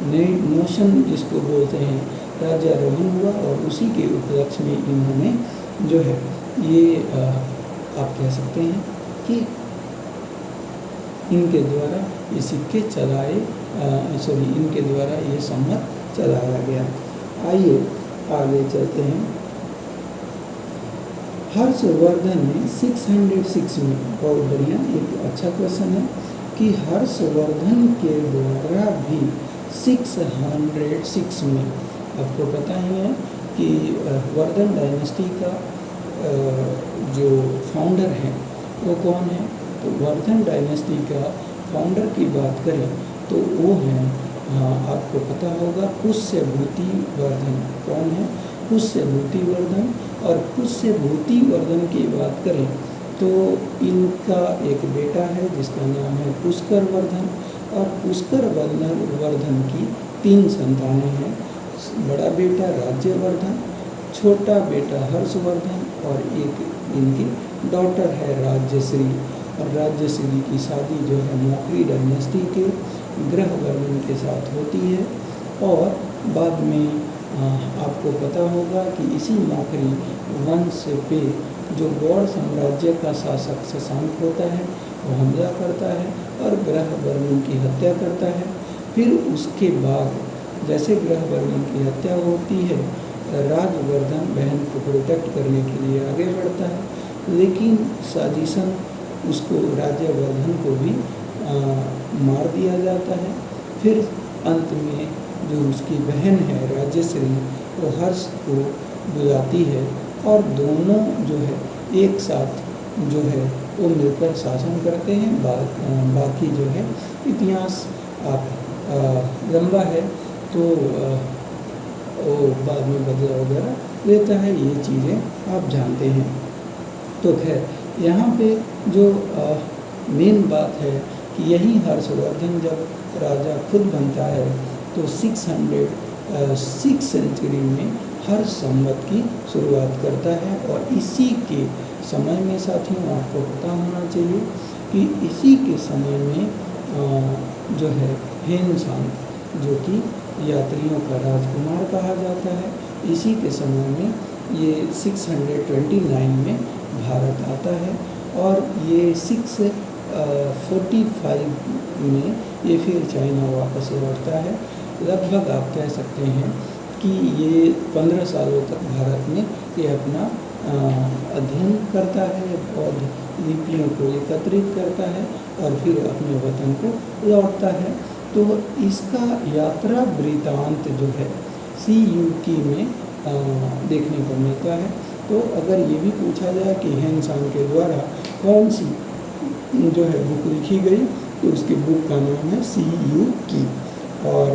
नोशन जिसको बोलते हैं, राज्यारोहण हुआ और उसी के उपलक्ष्य में इन्होंने जो है ये आप कह सकते हैं कि इनके द्वारा ये सिक्के चलाए, इनके द्वारा ये संवत चलाया गया। आइए आगे चलते हैं। हर्षवर्धन ने 606 में, बहुत बढ़िया, एक अच्छा क्वेश्चन है कि हर्षवर्धन के द्वारा भी 606 में, आपको पता ही है कि वर्धन डायनेस्टी का जो फाउंडर है वो कौन है, तो वर्धन डायनेस्टी का फाउंडर की बात करें तो वो है, आपको पता होगा, पुष्यभूति वर्धन। कौन है? पुष्यभूति वर्धन। और पुष्यभूति वर्धन की बात करें तो इनका एक बेटा है जिसका नाम है पुष्कर वर्धन। और पुष्कर वर्धन की 3 संतानें हैं, बड़ा बेटा राज्यवर्धन, छोटा बेटा हर्षवर्धन और एक इनकी डॉटर है राज्यश्री। और राज्यश्री की शादी जो है मौखरी डायनेस्टी के ग्रहवर्धन के साथ होती है। और बाद में आपको पता होगा कि इसी मौखरी वंश पे जो गौड़ साम्राज्य का शासक शशांक होता है वो हमला करता है और ग्रहवर्धन की हत्या करता है। फिर उसके बाद जैसे ग्रहवर्धन की हत्या होती है, राजवर्धन बहन को प्रोटेक्ट करने के लिए आगे बढ़ता है। लेकिन साजिशन उसको राज्यवर्धन को भी मार दिया जाता है। फिर अंत में जो उसकी बहन है राजश्री, वो हर्ष को बुलाती है और दोनों जो है एक साथ जो है वो मिलकर शासन करते हैं। बाकी जो है इतिहास आप लंबा है तो वो बाद में बदला वगैरह लेता है, ये चीज़ें आप जानते हैं। तो खैर यहाँ पे जो मेन बात है कि यही हर्षवर्धन जब राजा खुद बनता है तो 606 सेंचुरी में हर्ष संवत की शुरुआत करता है। और इसी के समय में साथियों आपको पता होना चाहिए कि इसी के समय में जो है हेनसांग, जो कि यात्रियों का राजकुमार कहा जाता है, इसी के समय में ये 629 में भारत आता है और ये 645 में ये फिर चाइना वापस लौटता है। लगभग आप कह सकते हैं कि ये 15 सालों तक भारत में ये अपना अध्ययन करता है, बौद्ध लिपियों को एकत्रित करता है और फिर अपने वतन को लौटता है। तो इसका यात्रा वृत्तांत जो है CUK में देखने को मिलता है। तो अगर ये भी पूछा जाए कि हेनसांग के द्वारा कौन सी जो है बुक लिखी गई, तो उसकी बुक का नाम है CUK। और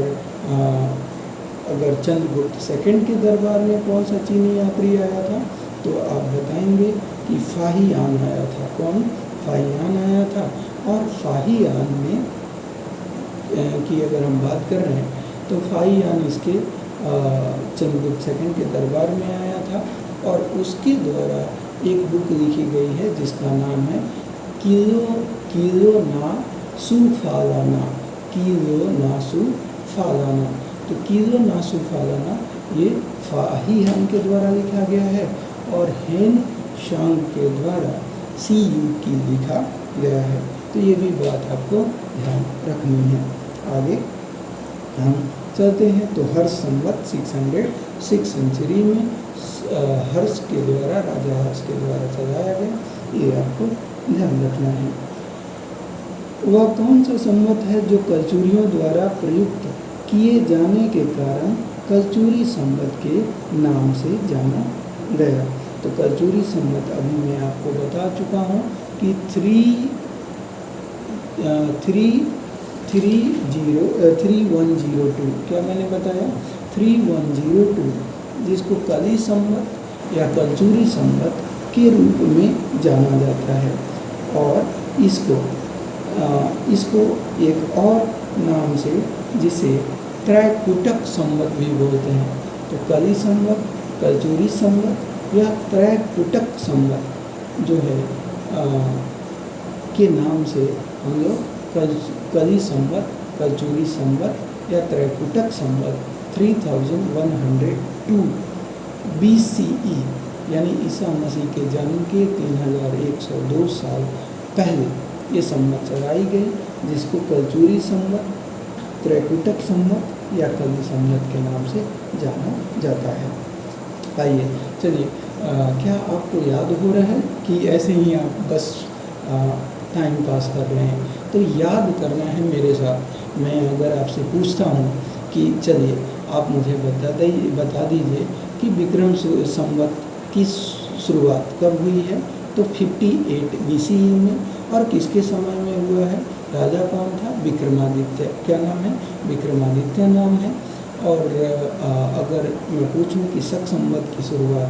अगर चंद्रगुप्त सेकंड के दरबार में कौन सा चीनी यात्री आया था, तो आप बताएंगे कि फाहियान आया था। कौन? फाहियान आया था। और फाहियान में की अगर हम बात कर रहे हैं तो फाहियान इसके चंद्रगुप्त सेकंड के दरबार में आया था और उसके द्वारा एक बुक लिखी गई है जिसका नाम है किलो नासु फालाना। तो किलो नासु फालाना ये फाहियान के द्वारा लिखा गया है और हेनसांग के द्वारा CUK लिखा गया है। तो ये भी बात आपको ध्यान रखनी है। आगे हम चलते हैं। तो हर्ष संवत 606 सेंचुरी में हर्ष के द्वारा, राजा हर्ष के द्वारा चलाया गया, ये आपको ध्यान रखना है। वह कौन सा संवत है जो कलचुरियों द्वारा प्रयुक्त किए जाने के कारण कलचुरी संवत के नाम से जाना गया? तो कलचुरी संवत अभी मैं आपको बता चुका हूँ कि 3102, क्या मैंने बताया? 3102, जिसको कली संवत या कलचुरी संवत के रूप में जाना जाता है। और इसको एक और नाम से, जिसे त्रैकुटक संवत भी बोलते हैं। तो कली संवत, कलचुरी संवत या त्रैकुटक संवत जो है के नाम से हम लोग कली संवत, कलचुरी संवत या त्रैकुटक संवत 3102 BCE यानी ईसा मसीह के जन्म के 3102 साल पहले ये संवत चलाई गई, जिसको कलचुरी संवत, त्रैकुटक संवत या कली संवत के नाम से जाना जाता है। आइए चलिए, क्या आपको याद हो रहा है कि ऐसे ही आप बस टाइम पास कर रहे हैं? तो याद करना है मेरे साथ। मैं अगर आपसे पूछता हूँ कि चलिए आप मुझे बता दीजिए कि विक्रम संवत की शुरुआत कब हुई है? तो 58 BCE में। और किसके समय में हुआ है? राजा कौन था? विक्रमादित्य। क्या नाम है? विक्रमादित्य नाम है। और अगर मैं पूछूं कि शक संवत की शुरुआत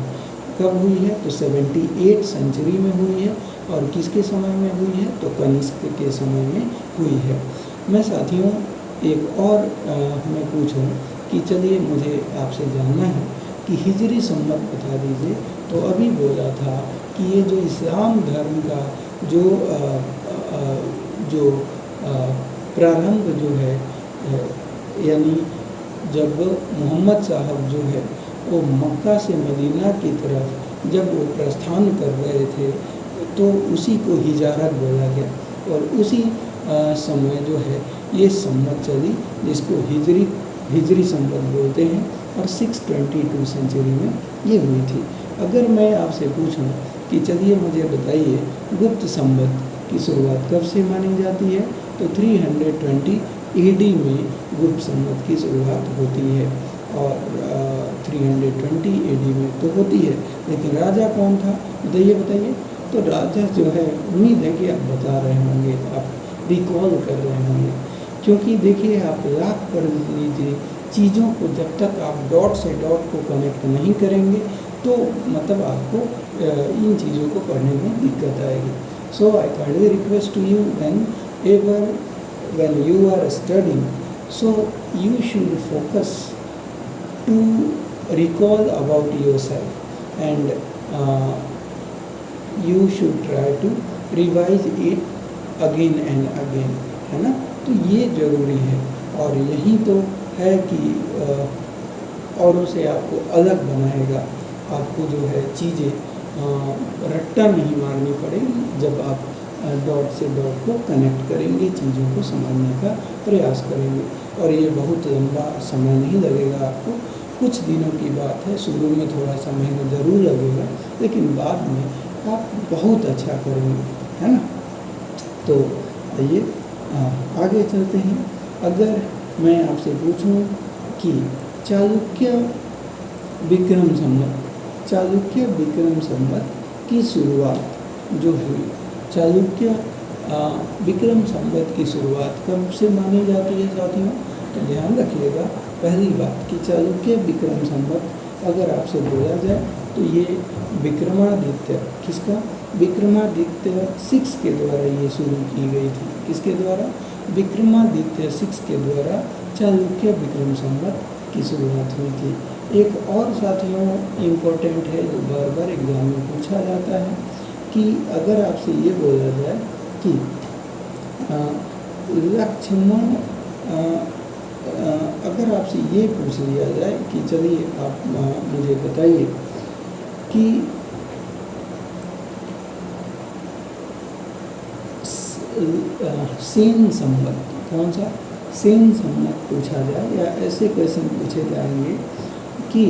कब हुई है? तो 78 सेंचुरी में हुई है। और किसके समय में हुई है? तो कनिष्क के समय में हुई है। मैं साथियों एक और मैं पूछूं कि चलिए मुझे आपसे जानना है कि हिजरी संवत बता दीजिए। तो अभी बोला था कि ये जो इस्लाम धर्म का जो प्रारंभ जो है, यानी जब मोहम्मद साहब जो है वो मक्का से मदीना की तरफ जब वो प्रस्थान कर रहे थे, तो उसी को हिजारत बोला गया। और उसी समय जो है ये संवत चली, जिसको हिजरी संवत बोलते हैं। और 622 सेंचुरी में ये हुई थी। अगर मैं आपसे पूछूं कि चलिए मुझे बताइए गुप्त संवत की शुरुआत कब से मानी जाती है। तो 320 AD में गुप्त संवत की शुरुआत होती है और 320 AD में तो होती है, लेकिन राजा कौन था बताइए। तो राजा जो है, उम्मीद है कि आप बता रहे होंगे, आप रिकॉल कर रहे होंगे, क्योंकि देखिए आप लाख पढ़ लीजिए, चीज़ों को जब तक आप डॉट से डॉट को कनेक्ट नहीं करेंगे तो मतलब आपको इन चीज़ों को पढ़ने में दिक्कत आएगी। So I kindly request to you when you are studying, so you should focus to recall about yourself and you should try to revise it again and again, है ना। तो ये ज़रूरी है और यही तो है कि औरों से आपको अलग बनाएगा। आपको जो है चीज़ें रट्टा नहीं मारनी पड़ेगी जब आप डॉट से डॉट को कनेक्ट करेंगे, चीज़ों को समझने का प्रयास करेंगे। और ये बहुत लंबा समय नहीं लगेगा आपको, कुछ दिनों की बात है। शुरू में थोड़ा सा महीना ज़रूर लगेगा, लेकिन बाद में आप बहुत अच्छा करेंगे, है ना। तो आइए आगे चलते हैं। अगर मैं आपसे पूछूं कि चालुक्य विक्रम संवत की शुरुआत जो हुई, चालुक्य विक्रम संवत की शुरुआत कब से मानी जाती है साथियों। तो ध्यान रखिएगा, पहली बात कि चालुक्य विक्रम संवत अगर आपसे बोला जाए तो ये विक्रमादित्य, किसका, विक्रमादित्य 6 के द्वारा ये शुरू की गई थी। किसके द्वारा, विक्रमादित्य 6 के द्वारा चालुक्य विक्रम संवत की शुरुआत हुई थी। एक और साथियों इम्पोर्टेंट है जो बार बार एग्जाम में पूछा जाता है कि अगर आपसे ये बोला जाए कि लक्ष्मण, अगर आपसे ये पूछ लिया जाए कि चलिए आप मुझे बताइए कि सेन संवत, कौन सा सेन संवत पूछा जाए या ऐसे क्वेश्चन पूछे जाएंगे कि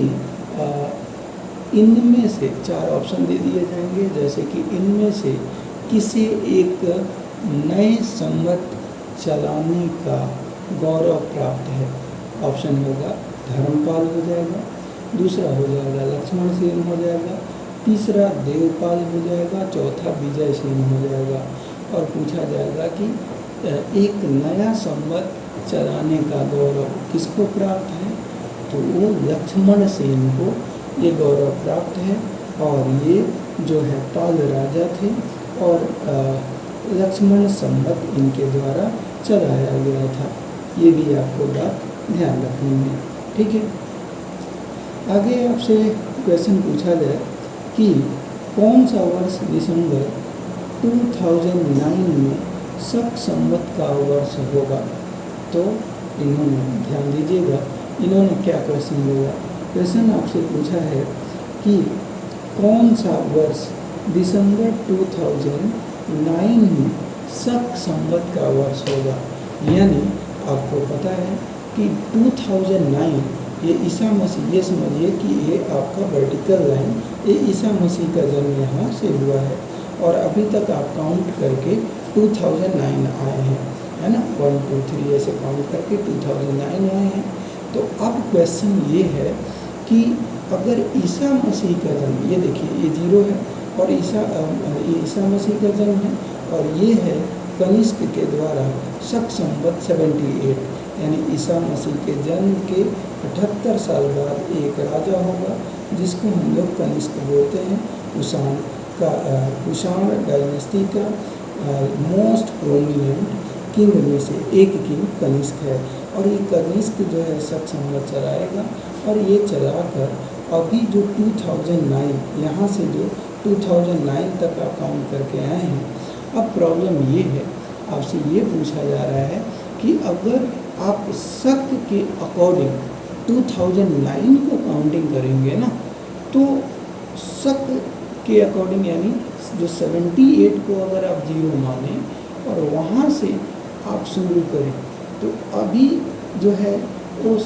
इनमें से 4 ऑप्शन दे दिए जाएंगे, जैसे कि इनमें से किसी एक नए संवत चलाने का गौरव प्राप्त है। ऑप्शन होगा धर्मपाल हो जाएगा, दूसरा हो जाएगा लक्ष्मण सेन हो जाएगा, तीसरा देवपाल हो जाएगा, चौथा विजय सेन हो जाएगा। और पूछा जाएगा कि एक नया संवत चलाने का गौरव किसको प्राप्त है, तो वो लक्ष्मण सेन को ये गौरव प्राप्त है। और ये जो है पाल राजा थे और लक्ष्मण संवत इनके द्वारा चलाया गया था। ये भी आपको बात ध्यान रखनी है, ठीक है। आगे आपसे क्वेश्चन पूछा जाए कि कौन सा वर्ष दिसंबर 2009 में शक संवत का वर्ष होगा। तो इन्होंने ध्यान दीजिएगा, इन्होंने क्या क्वेश्चन बोला। क्वेश्चन आपसे पूछा है कि कौन सा वर्ष दिसंबर 2009 में शक संवत का वर्ष होगा। यानी आपको पता है कि 2009 ये ईसा मसीह, ये समझिए कि ये आपका वर्टिकल लाइन, ये ईसा मसीह का जन्म यहाँ से हुआ है और अभी तक आप काउंट करके 2009 आए हैं, है ना। 1 2 3 ऐसे काउंट करके 2009 आए हैं। तो अब क्वेश्चन ये है कि अगर ईसा मसीह का जन्म, ये देखिए ये 0 है और ये ईसा मसीह का जन्म है और ये है कनिष्क के द्वारा शक संवत 78, यानी ईसा मसीह के जन्म के 78 साल बाद एक राजा होगा जिसको हम लोग कनिष्क बोलते हैं। कुषाण डायनेस्टी का मोस्ट प्रोमिनेंट किंग में से एक किंग कनिष्क है और ये कनिष्क जो है शक संवत चलाएगा और ये चलाकर अभी जो 2009 यहाँ से जो 2009 तक आप काउंट करके आए हैं। अब प्रॉब्लम ये है, आपसे ये पूछा जा रहा है कि अगर आप शक के अकॉर्डिंग 2009 को काउंटिंग करेंगे ना, तो शक के अकॉर्डिंग यानी जो 78 को अगर आप 0 माने और वहाँ से आप शुरू करें तो अभी जो है उस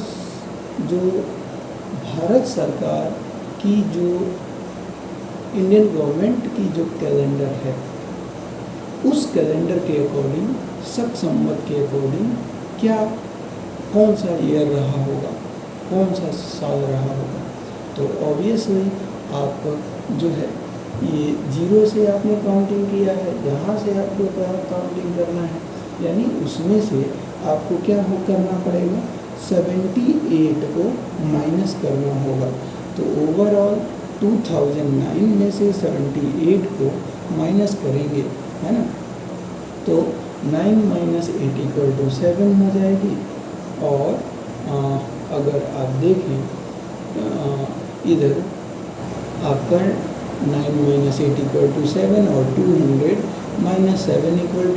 जो भारत सरकार की जो इंडियन गवर्नमेंट की जो कैलेंडर है उस कैलेंडर के अकॉर्डिंग, शक संवत के अकॉर्डिंग क्या कौन सा ईयर रहा होगा, कौन सा साल रहा होगा। तो ऑब्वियसली आप जो है ये 0 से आपने काउंटिंग किया है, यहाँ से आपको काउंटिंग करना है, यानी उसमें से आपको क्या हो करना पड़ेगा, 78 को माइनस करना होगा। तो ओवरऑल 2009 में से 78 को माइनस करेंगे, है ना। तो 9 - 8 = 7 हो जाएगी। और अगर आप देखें इधर आपका 9 - 8 = 7 और 200 - 7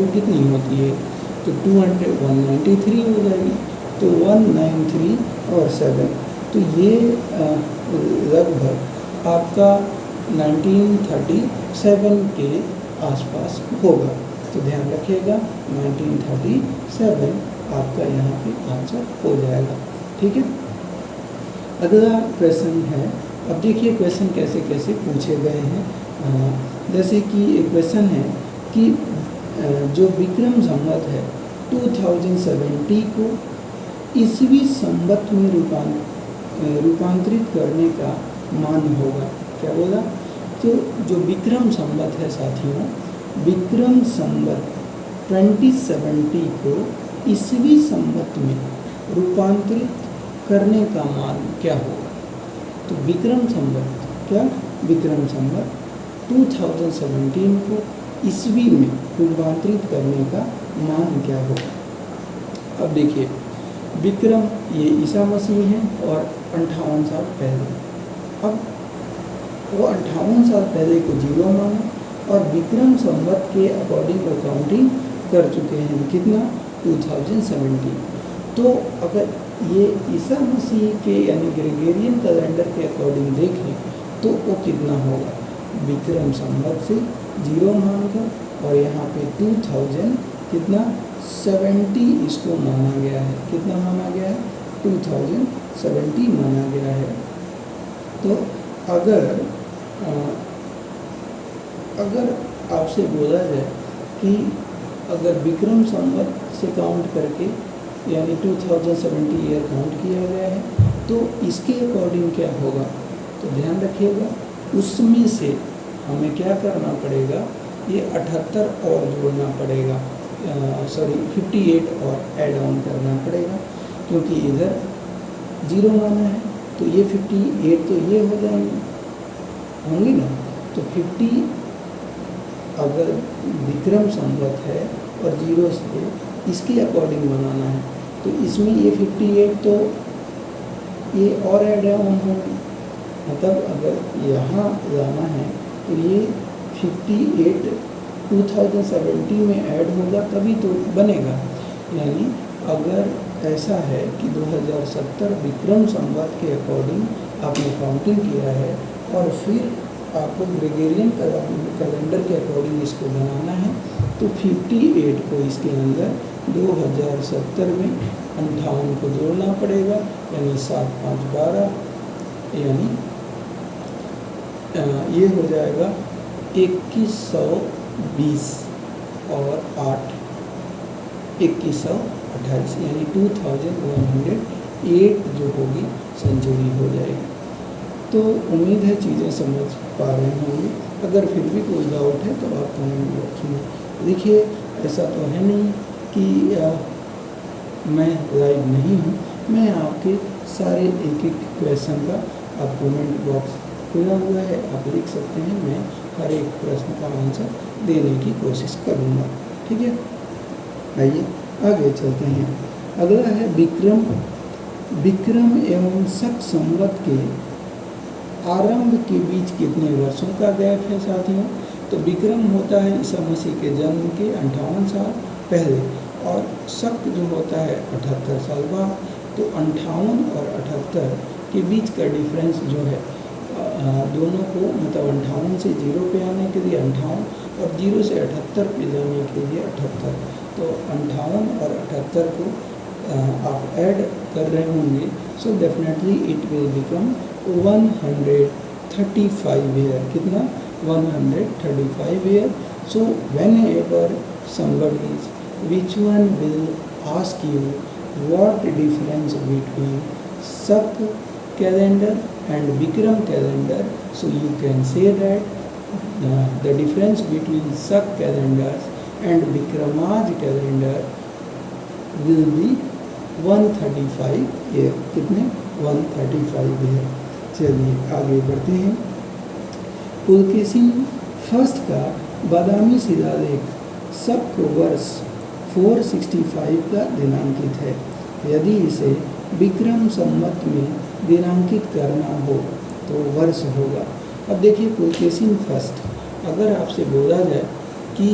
= कितनी होती है, तो 193 हो जाएगी। तो 193 और 7, तो ये लगभग आपका 1937 के आसपास होगा। तो ध्यान रखिएगा 1937 आपका यहाँ पे आंसर हो जाएगा। ठीक है। अगला क्वेश्चन है, अब देखिए क्वेश्चन कैसे कैसे पूछे गए हैं। जैसे कि एक क्वेश्चन है कि जो विक्रम संवत है 2070 को ईस्वी संवत में रूपांतरित करने का मान होगा। क्या बोला, तो जो विक्रम संवत है साथियों, विक्रम संवत 2070 को ईस्वी संवत में रूपांतरित करने का मान क्या होगा। तो विक्रम संवत, क्या विक्रम संवत 2017 को ईस्वी में रूपांतरित करने का मान क्या होगा। अब देखिए विक्रम ये ईसा मसीह हैं और 58 साल पहले, अब वो 58 साल पहले को 0 माना और विक्रम संवत के अकॉर्डिंग काउंटिंग कर चुके हैं, कितना 2017। तो अगर ये ईसा मसीह के यानी ग्रेगोरियन कैलेंडर के अकॉर्डिंग देखें तो वो कितना होगा, विक्रम संवत से 0 मानकर और यहाँ पे 2000 कितना 70 इसको माना गया है, कितना माना गया है 2070 माना गया है। तो अगर आपसे बोला जाए कि अगर विक्रम संवत से काउंट करके यानी 2070 ईयर काउंट किया गया है तो इसके अकॉर्डिंग क्या होगा, तो ध्यान रखिएगा उसमें से हमें क्या करना पड़ेगा, ये 78 और जोड़ना पड़ेगा, 58 और ऐड ऑन करना पड़ेगा, क्योंकि इधर 0 माना है तो ये 58 तो ये हो जाएंगे, होंगे ना। तो 50 अगर विक्रम संवत है और 0 से इसके अकॉर्डिंग बनाना है तो इसमें ये 58 तो ये और ऐड ऑन होंगे, मतलब अगर यहाँ लाना है तो ये 58 2070 में ऐड होगा तभी तो बनेगा। यानी अगर ऐसा है कि 2070 विक्रम संवत के अकॉर्डिंग आपने काउंटिंग किया है और फिर आपको ग्रेगोरियन कैलेंडर के अकॉर्डिंग इसको बनाना है तो 58 को इसके अंदर 2070 में 58 को जोड़ना पड़ेगा, यानी 7 5 12, यानी ये हो जाएगा 2120 और 8 2128, यानी 2108 जो होगी सेंचुरी हो जाएगी। तो उम्मीद है चीज़ें समझ पा रहे होंगे। अगर फिर भी कोई डाउट है तो आप कमेंट बॉक्स में लिखिए। ऐसा तो है नहीं कि मैं लाइव नहीं हूँ, मैं आपके सारे एक एक क्वेश्चन का आप कमेंट बॉक्स खुला हुआ है, आप लिख सकते हैं, मैं हर एक प्रश्न का आंसर देने की कोशिश करूँगा। ठीक है, आइए आगे चलते हैं। अगला है विक्रम एवं शक संवत के आरंभ के बीच कितने वर्षों का गैप है साथियों। तो विक्रम होता है ईसा मसीह के जन्म के 58 साल पहले और शक जो होता है 78 साल बाद। तो 58 और 78 के बीच का डिफरेंस जो है दोनों को, मतलब 58 से 0 पे आने के लिए 58 और 0 से 78 पे जाने के लिए 78। तो 58 और 78 को आप ऐड कर रहे होंगे, so definitely it will become 113 135 year, कितना 135 year. So when ever somebody which one will ask you what difference between Shak calendar and Vikram calendar, so you can say that the difference between Shak calendars and Vikramaj calendar will be 135 year, कितने 135 year. चलिए आगे बढ़ते हैं. Pulakeshin first का बादामी शिलालेख शक को वर्ष 465 का दिनांकित है. यदि इसे विक्रम संवत में दिनांकित करना हो तो वर्ष होगा. अब देखिए पुलकेशिन फर्स्ट, अगर आपसे बोला जाए कि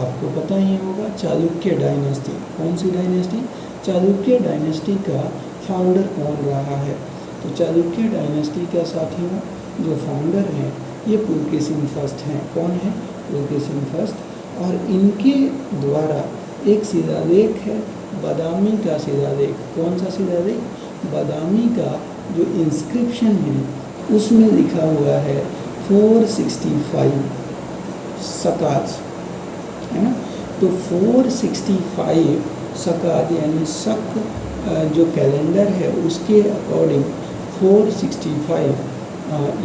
आपको पता ही होगा चालुक्य डायनेस्टी, कौन सी डायनेस्टी, चालुक्य डायनेस्टी का फाउंडर कौन रहा है. तो चालुक्य डायनेस्टी का साथियों जो फाउंडर हैं ये पुलकेशिन फर्स्ट हैं. कौन है, पुलकेशिन फर्स्ट. और इनके द्वारा एक शिलालेख है बादामी का शिलालेख. कौन सा शिलालेख, बादामी का जो इंस्क्रिप्शन है उसमें लिखा हुआ है 465 शकाज, है ना. तो 465 शकाज यानी शक जो कैलेंडर है उसके अकॉर्डिंग 465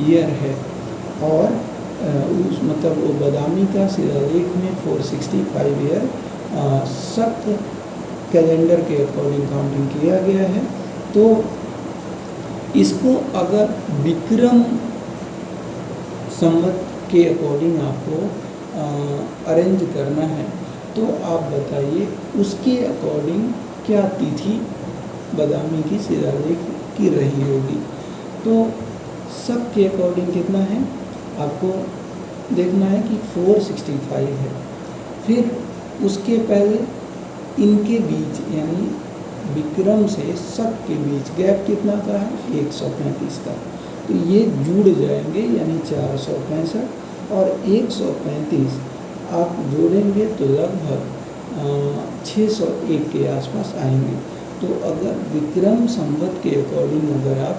ईयर है. और उस मतलब वो बादामी का शिलालेख में 465 ईयर शक कैलेंडर के अकॉर्डिंग काउंटिंग किया गया है. तो इसको अगर विक्रम संवत के अकॉर्डिंग आपको अरेंज करना है तो आप बताइए उसके अकॉर्डिंग क्या तिथि बादामी की शिलालेख की रही होगी. तो शक के अकॉर्डिंग कितना है आपको देखना है कि 465 है. फिर उसके पहले इनके बीच यानी विक्रम से शक के बीच गैप कितना का है 135 का. तो ये जुड़ जाएंगे यानी 465 और 135 आप जोड़ेंगे तो लगभग 601 के आसपास आएंगे. तो अगर विक्रम संवत के अकॉर्डिंग अगर आप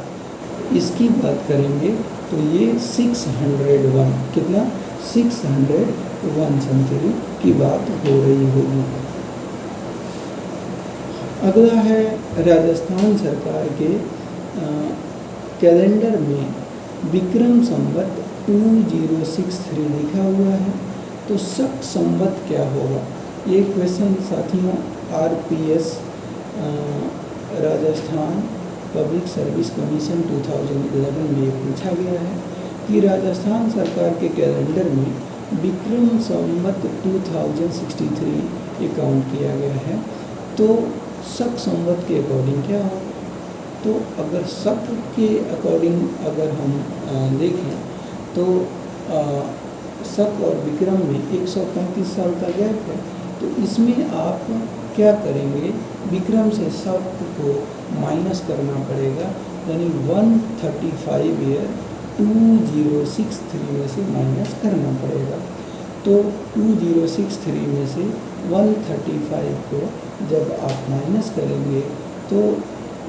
इसकी बात करेंगे तो ये 601, कितना 601 सेंचुरी की बात हो रही होगी. अगला है राजस्थान सरकार के कैलेंडर में विक्रम संवत 2063 लिखा हुआ है. तो शक संवत क्या होगा, ये क्वेश्चन साथियों RPS Rajasthan public service commission 2011 में पूछा गया है कि राजस्थान सरकार के कैलेंडर में विक्रम संवत 2063 ये काउंट किया गया है. तो शक संवत के अकॉर्डिंग क्या होगा. तो अगर शक के अकॉर्डिंग अगर हम देखें तो शक और विक्रम में 135 साल का गैप है. तो इसमें आप क्या करेंगे, विक्रम से शक को माइनस करना पड़ेगा यानी 135 ईयर 2063 में से माइनस करना पड़ेगा. तो 2063 में से 135 को जब आप माइनस करेंगे तो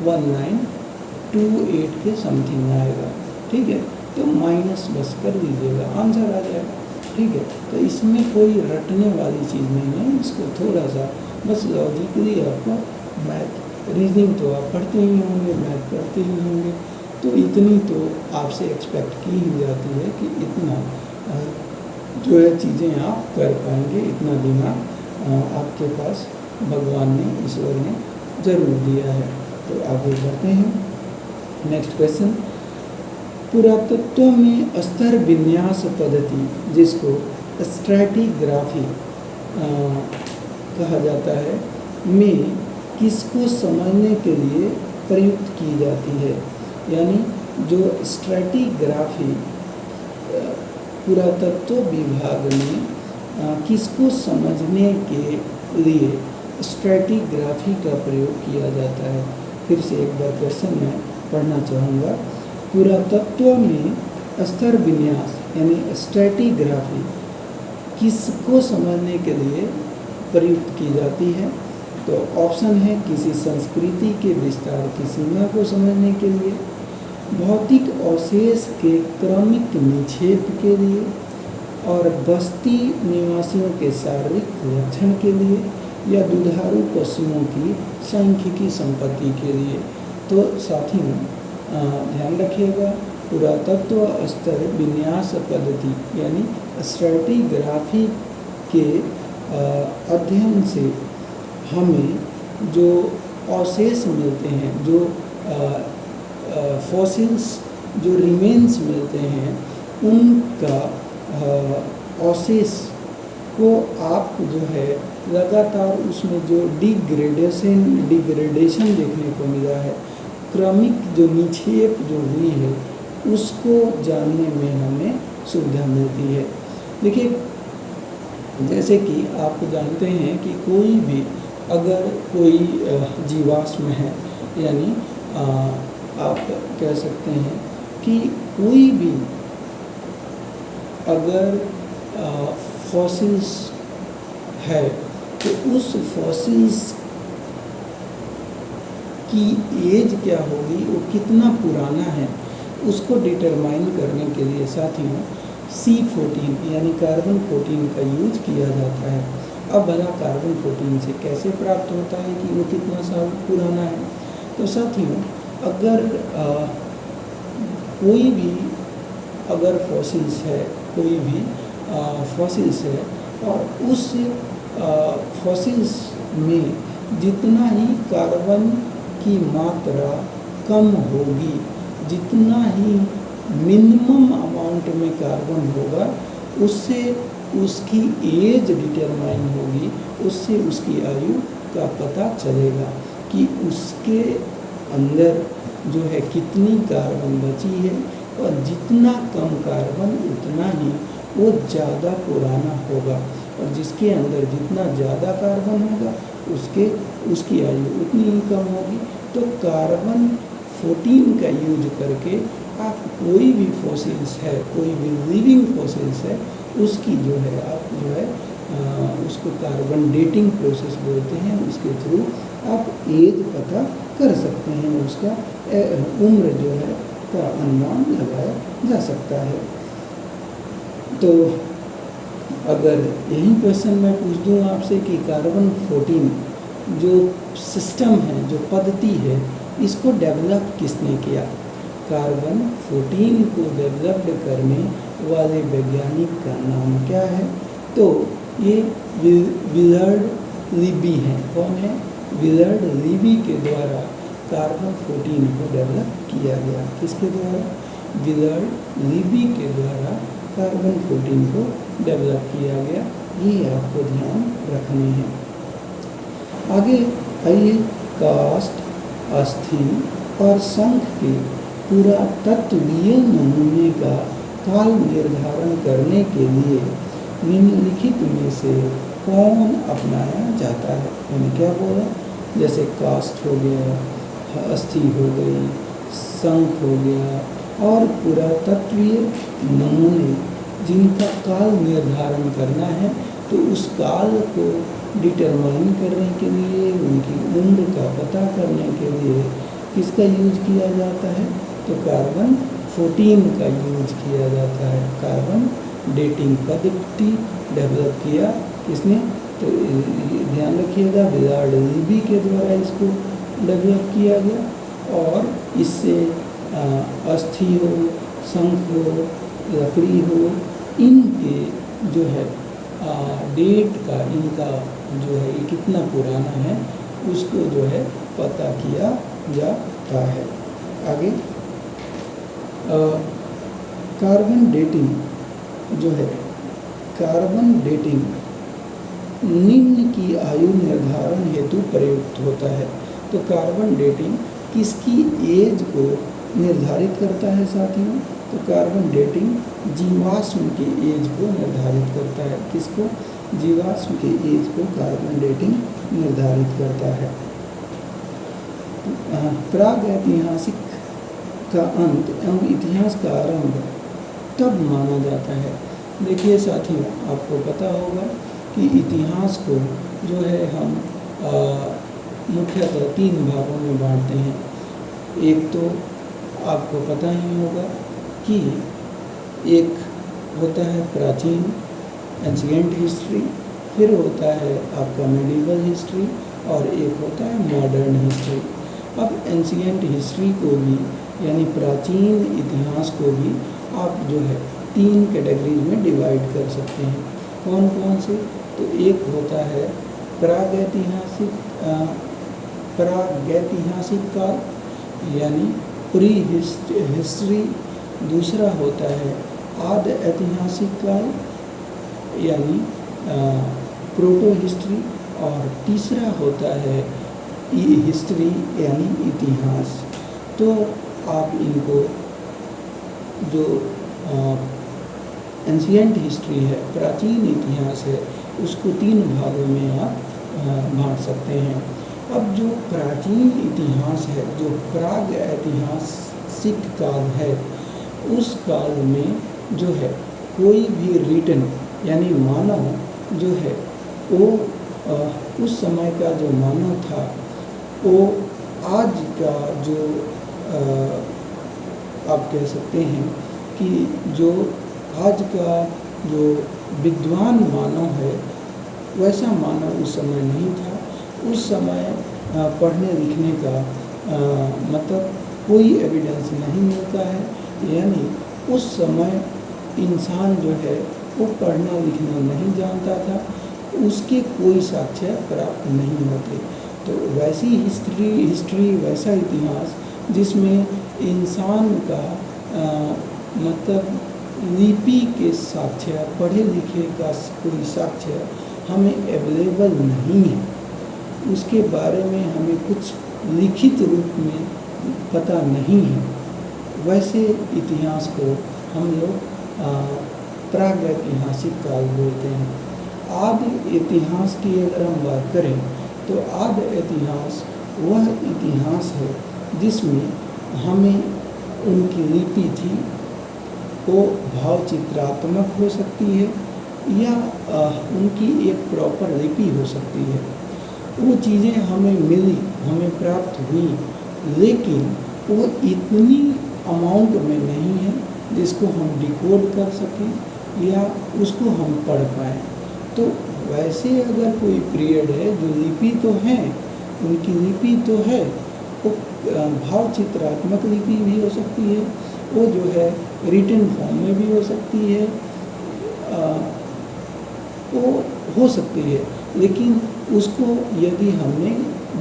1928 के समथिंग आएगा. ठीक है, तो माइनस बस कर दीजिएगा, आंसर आ जाएगा. ठीक है, तो इसमें कोई रटने वाली चीज़ नहीं है. इसको थोड़ा सा बस लॉजिकली आपको मैथ रीजनिंग तो आप पढ़ते ही होंगे, मैथ पढ़ते ही होंगे, तो इतनी तो आपसे एक्सपेक्ट की ही जाती है कि इतना जो है चीज़ें आप कर पाएंगे. इतना दिमाग आपके पास भगवान ने, ईश्वर ने ज़रूर दिया है. तो आगे बढ़ते हैं. नेक्स्ट क्वेश्चन, पुरातत्व में स्तर विन्यास पद्धति जिसको स्ट्रैटिग्राफी कहा जाता है में किसको समझने के लिए प्रयुक्त की जाती है. यानी जो स्ट्रैटिग्राफी पुरातत्व विभाग में किसको समझने के लिए स्ट्रैटिग्राफी का प्रयोग किया जाता है. फिर से एक बार क्वेश्चन मैं पढ़ना चाहूँगा. पुरातत्व में स्तर विन्यास यानी स्ट्रैटिग्राफी किसको समझने के लिए प्रयुक्त की जाती है. तो ऑप्शन है किसी संस्कृति के विस्तार की सीमा को समझने के लिए, भौतिक अवशेष के क्रमिक निक्षेप के लिए और बस्ती निवासियों के शारीरिक रक्षण के लिए या दुधारू पशुओं की सांख्यिकी संपत्ति के लिए। तो साथियों ध्यान रखिएगा, पुरातत्व स्तर विन्यास पद्धति यानी स्ट्रैटिग्राफी के अध्ययन से हमें जो अवशेष मिलते हैं, जो फॉसिल्स, जो रिमेन्स मिलते हैं, उनका अवशेष को आप जो है लगातार उसमें जो डिग्रेडेशन देखने को मिला है, क्रमिक जो निक्षेप जो हुई है, उसको जानने में हमें सुविधा मिलती है। देखिए, जैसे कि आप जानते हैं कि कोई भी अगर कोई जीवाश्म है, यानी आप कह सकते हैं कि कोई भी अगर फॉसिल्स है तो उस फॉसिल्स की एज क्या होगी, वो कितना पुराना है, उसको डिटरमाइन करने के लिए साथियों C14 यानी कार्बन 14 का यूज किया जाता है। अब भला कार्बन 14 से कैसे प्राप्त होता है कि वो कितना साल पुराना है? तो साथियों, अगर कोई भी अगर फॉसिल्स है, कोई भी फॉसिल्स है और उस फॉसिल्स में जितना ही कार्बन की मात्रा कम होगी, जितना ही मिनिमम अमाउंट में कार्बन होगा, उससे उसकी एज डिटरमाइन होगी, उससे उसकी आयु का पता चलेगा कि उसके अंदर जो है कितनी कार्बन बची है, और जितना कम कार्बन उतना ही वो ज़्यादा पुराना होगा, और जिसके अंदर जितना ज़्यादा कार्बन होगा उसकी आयु उतनी ही कम होगी। तो कार्बन 14 का यूज करके आप कोई भी फॉसिल्स है, कोई भी लिविंग फॉसिल्स है, उसकी जो है आप जो है उसको कार्बन डेटिंग प्रोसेस बोलते हैं, उसके थ्रू आप एज पता कर सकते हैं, उसका उम्र जो है का अनुमान लगाया जा सकता है। तो अगर यही क्वेश्चन मैं पूछ दूँ आपसे कि कार्बन 14 जो सिस्टम है, जो पद्धति है, इसको डेवलप किसने किया? कार्बन 14 को डेवलप्ड करने वाले वैज्ञानिक का नाम क्या है? तो ये विलर्ड लिबी हैं। कौन है? विलर्ड लिबी के द्वारा कार्बन 14 को डेवलप किया गया। किसके द्वारा? विलर्ड लिबी के द्वारा कार्बन 14 को डेवलप किया गया। ये आपको ध्यान रखने हैं। आगे आइए, कास्ट, अस्थि और शंख के पुरातत्वीय नमूने का काल निर्धारण करने के लिए निम्नलिखित में से कौन अपनाया जाता है? मैंने क्या बोला? जैसे कास्ट हो गया, अस्थि हो गई, शंख हो गया, और पुरातत्वीय नमूने जिनका काल निर्धारण करना है, तो उस काल को डिटरमाइन करने के लिए, उनकी उम्र का पता करने के लिए किसका यूज किया जाता है? तो कार्बन 14 का यूज किया जाता है। कार्बन डेटिंग पद्धति डेवलप किया किसने? तो ध्यान रखिएगा, विलार्ड लिबी के द्वारा इसको डेवलप किया गया, और इससे अस्थि हो, शंख हो, लकड़ी हो, इनके जो है डेट का, इनका जो है ये कितना पुराना है, उसको जो है पता किया जाता है। आगे कार्बन डेटिंग जो है, कार्बन डेटिंग निम्न की आयु निर्धारण हेतु प्रयुक्त होता है। तो कार्बन डेटिंग किसकी एज को निर्धारित करता है साथियों? तो कार्बन डेटिंग जीवाश्म के एज को निर्धारित करता है। किसको? जीवाश्म के एज को कार्बन डेटिंग निर्धारित करता है। प्रागैतिहासिक का अंत एवं इतिहास का आरंभ तब माना जाता है। देखिए साथियों, आपको पता होगा कि इतिहास को जो है हम मुख्यतः 3 भागों में बांटते हैं। एक तो आपको पता ही होगा कि एक होता है प्राचीन एंशिएंट हिस्ट्री, फिर होता है आपका मेडिवल हिस्ट्री, और एक होता है मॉडर्न हिस्ट्री। अब एंशिएंट हिस्ट्री को भी यानी प्राचीन इतिहास को भी आप जो है 3 कैटेगरीज में डिवाइड कर सकते हैं। कौन कौन से? तो एक होता है प्रागैतिहासिक काल यानी प्री हिस्ट्री, दूसरा होता है आद ऐतिहासिक काल यानी प्रोटो हिस्ट्री, और तीसरा होता है हिस्ट्री यानी इतिहास। तो आप इनको जो एंशिएंट हिस्ट्री है, प्राचीन इतिहास है, उसको 3 भागों में आप बांट सकते हैं। अब जो प्राचीन इतिहास है, जो प्राग ऐतिहासिक काल है, उस काल में जो है कोई भी रिटन यानी मानव जो है वो उस समय का जो मानव था वो आज का जो आप कह सकते हैं कि जो आज का जो विद्वान मानव है वैसा मानव उस समय नहीं था। उस समय पढ़ने लिखने का मतलब कोई एविडेंस नहीं मिलता है, यानी उस समय इंसान जो है वो पढ़ना लिखना नहीं जानता था, उसके कोई साक्ष्य प्राप्त नहीं होते। तो वैसी हिस्ट्री वैसा इतिहास जिसमें इंसान का मतलब लिपि के साक्ष्य, पढ़े लिखे का कोई साक्ष्य हमें अवेलेबल नहीं है, उसके बारे में हमें कुछ लिखित रूप में पता नहीं है, वैसे इतिहास को हम लोग प्रागैतिहासिक काल बोलते हैं। आदि इतिहास की अगर हम बात करें तो आदि इतिहास वह इतिहास है जिसमें हमें उनकी लिपि थी, वो भावचित्रात्मक हो सकती है या उनकी एक प्रॉपर लिपि हो सकती है। वो चीज़ें हमें मिली, हमें प्राप्त हुई, लेकिन वो इतनी अमाउंट में नहीं है जिसको हम डिकोड कर सकें या उसको हम पढ़ पाएँ। तो वैसे अगर कोई पीरियड है जो लिपि तो है, उनकी लिपि तो है, वो भावचित्रात्मक लिपि भी हो सकती है, वो जो है रिटन फॉर्म में भी हो सकती है, वो हो सकती है, लेकिन उसको यदि हमने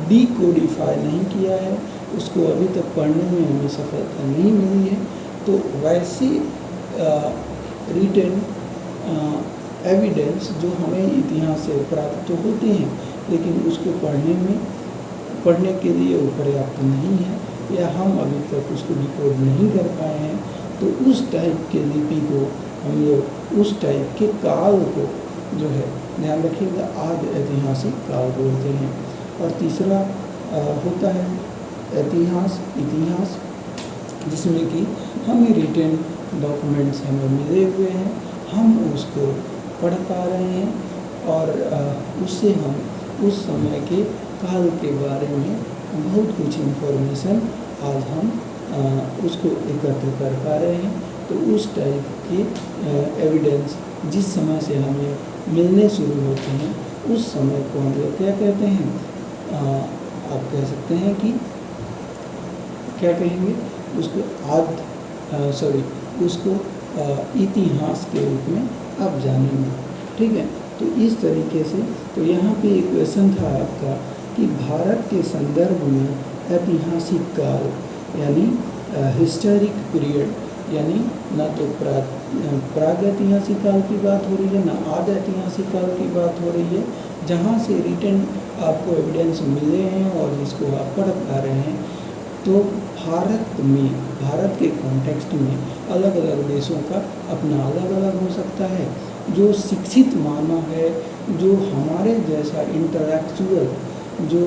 डिकोडिफाई नहीं किया है, उसको अभी तक पढ़ने में हमें सफलता नहीं मिली है, तो वैसी रिटन एविडेंस जो हमें इतिहास से प्राप्त तो होते हैं, लेकिन उसको पढ़ने के लिए वो पर्याप्त नहीं है, या हम अभी तक उसको डिकोड नहीं कर पाए हैं, तो उस टाइप के लिपि को हम लोग उस टाइप के काल को जो है ध्यान रखिएगा आदि ऐतिहासिक काल बोलते हैं। और तीसरा होता है इतिहास जिसमें कि हमें रिटन डॉक्यूमेंट्स हमें मिले हुए हैं, हम उसको पढ़ पा रहे हैं और उससे हम उस समय के काल के बारे में बहुत कुछ इन्फॉर्मेशन आज हम उसको एकत्र कर पा रहे हैं। तो उस टाइप के एविडेंस जिस समय से हमें मिलने शुरू होते हैं, उस समय को हम लोग क्या कहते हैं, आप कह सकते हैं कि क्या कहेंगे उसको उसको इतिहास के रूप में आप जानेंगे। ठीक है, तो इस तरीके से तो यहाँ पे एक क्वेश्चन था आपका कि भारत के संदर्भ में ऐतिहासिक काल यानी हिस्टोरिक पीरियड यानी ना तो प्रागैतिहासिक काल की बात हो रही है, ना आदि ऐतिहासिक काल की बात हो रही है, जहाँ से रिटन आपको एविडेंस मिले हैं और जिसको आप पढ़ पा रहे हैं। तो भारत के कॉन्टेक्स्ट में अलग अलग देशों का अपना अलग अलग हो सकता है। जो शिक्षित मानव है, जो हमारे जैसा इंटेलेक्चुअल, जो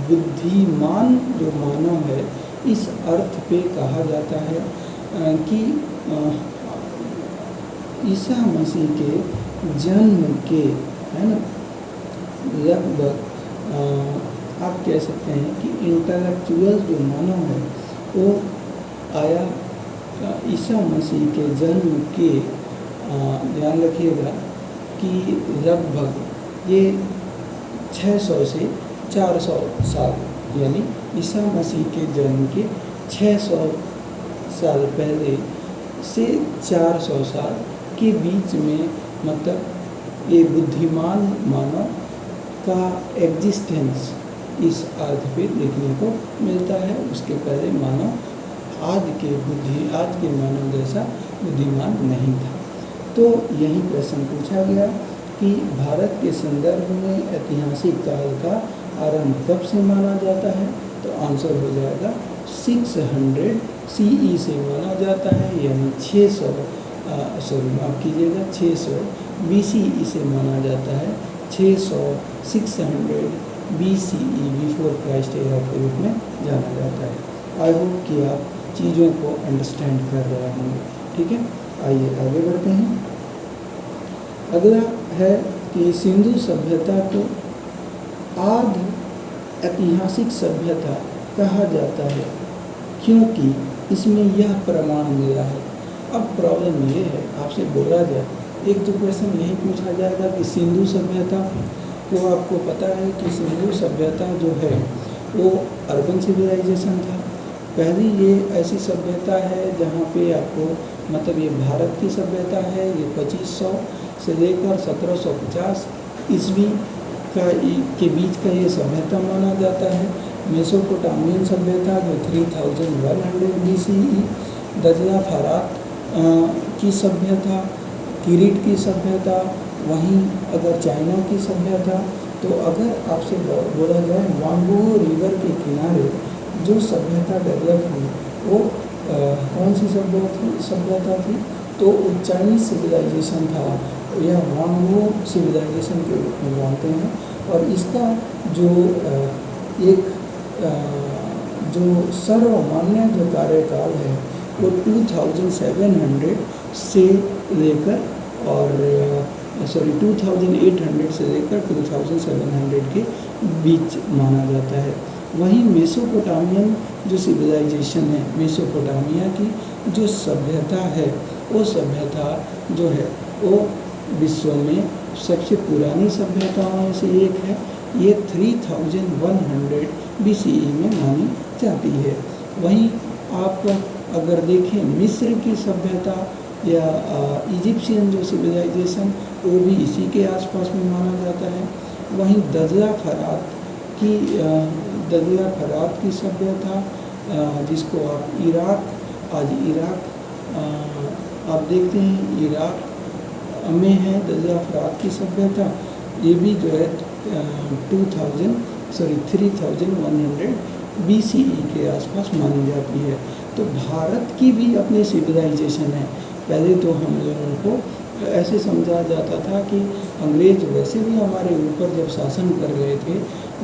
बुद्धिमान जो मानव है, इस अर्थ पे कहा जाता है कि ईसा मसीह के जन्म के है ना लगभग आप कह सकते हैं कि इंटेलेक्चुअल जो मानव है वो आया ईसा मसीह के जन्म के, ध्यान रखिएगा कि लगभग ये 600 से 400 साल, यानी ईसा मसीह के जन्म के 600 साल पहले से 400 साल के बीच में, मतलब ये बुद्धिमान मानव का एग्जिस्टेंस इस अर्थ पे देखने को मिलता है। उसके पहले मानव आज के मानव जैसा बुद्धिमान नहीं था। तो यही प्रश्न पूछा गया कि भारत के संदर्भ में ऐतिहासिक काल का आरंभ कब से माना जाता है, तो आंसर हो जाएगा 600 CE से माना जाता है, यानी 600 माफ कीजिएगा 600 BCE से माना जाता है। 600 BCE बिफोर क्राइस्ट एरा के रूप में जाना जाता है। आई होप कि आप चीज़ों को अंडरस्टैंड कर रहे होंगे। ठीक है, आइए आगे बढ़ते हैं। अगला है कि सिंधु सभ्यता को आदि ऐतिहासिक सभ्यता कहा जाता है क्योंकि इसमें यह प्रमाण मिला है। अब प्रॉब्लम ये है, आपसे बोला जाए, एक तो क्वेश्चन यही पूछा जाएगा कि सिंधु सभ्यता को, आपको पता है कि सिंधु सभ्यता जो है वो अर्बन सिविलाइजेशन था। पहली ये ऐसी सभ्यता है जहाँ पे आपको, मतलब ये भारत की सभ्यता है, ये 2500 से लेकर 1750 ईस्वी के बीच का ये सभ्यता माना जाता है। मेसोपोटामियन सभ्यता जो 3100 BCE, दजला फरात की सभ्यता, किरीट की सभ्यता, वहीं अगर चाइना की सभ्यता, तो अगर आपसे बोला जाए वांगू रिवर के किनारे जो सभ्यता डेवलप हुई वो कौन सी सभ्यता थी, तो चाइनीज सिविलाइजेशन था, या वांगू सिविलाइजेशन के रूप में जानते हैं। और इसका जो एक जो सर्वमान्य जो कार्यकाल है वो 2700 से लेकर और 2800 से लेकर 2700 के बीच माना जाता है। वहीं मेसोपोटामियन जो सिविलाइजेशन है, मेसोपोटामिया की जो सभ्यता है, वो सभ्यता जो है वो विश्व में सबसे पुरानी सभ्यताओं में से एक है। ये 3100 BCE में मानी जाती है। वहीं आप अगर देखें मिस्र की सभ्यता या इजिप्शियन जो सिविलाइजेशन, वो भी इसी के आसपास में माना जाता है। वहीं दजला फरात की सभ्यता, जिसको आप इराक, आज इराक आप देखते हैं इराक में है दजला फरात की सभ्यता, ये भी जो है 3100 BCE के आसपास मानी जाती है। तो भारत की भी अपनी सिविलाइजेशन है। पहले तो हम लोगों को ऐसे समझा जाता था कि अंग्रेज वैसे भी हमारे ऊपर जब शासन कर रहे थे,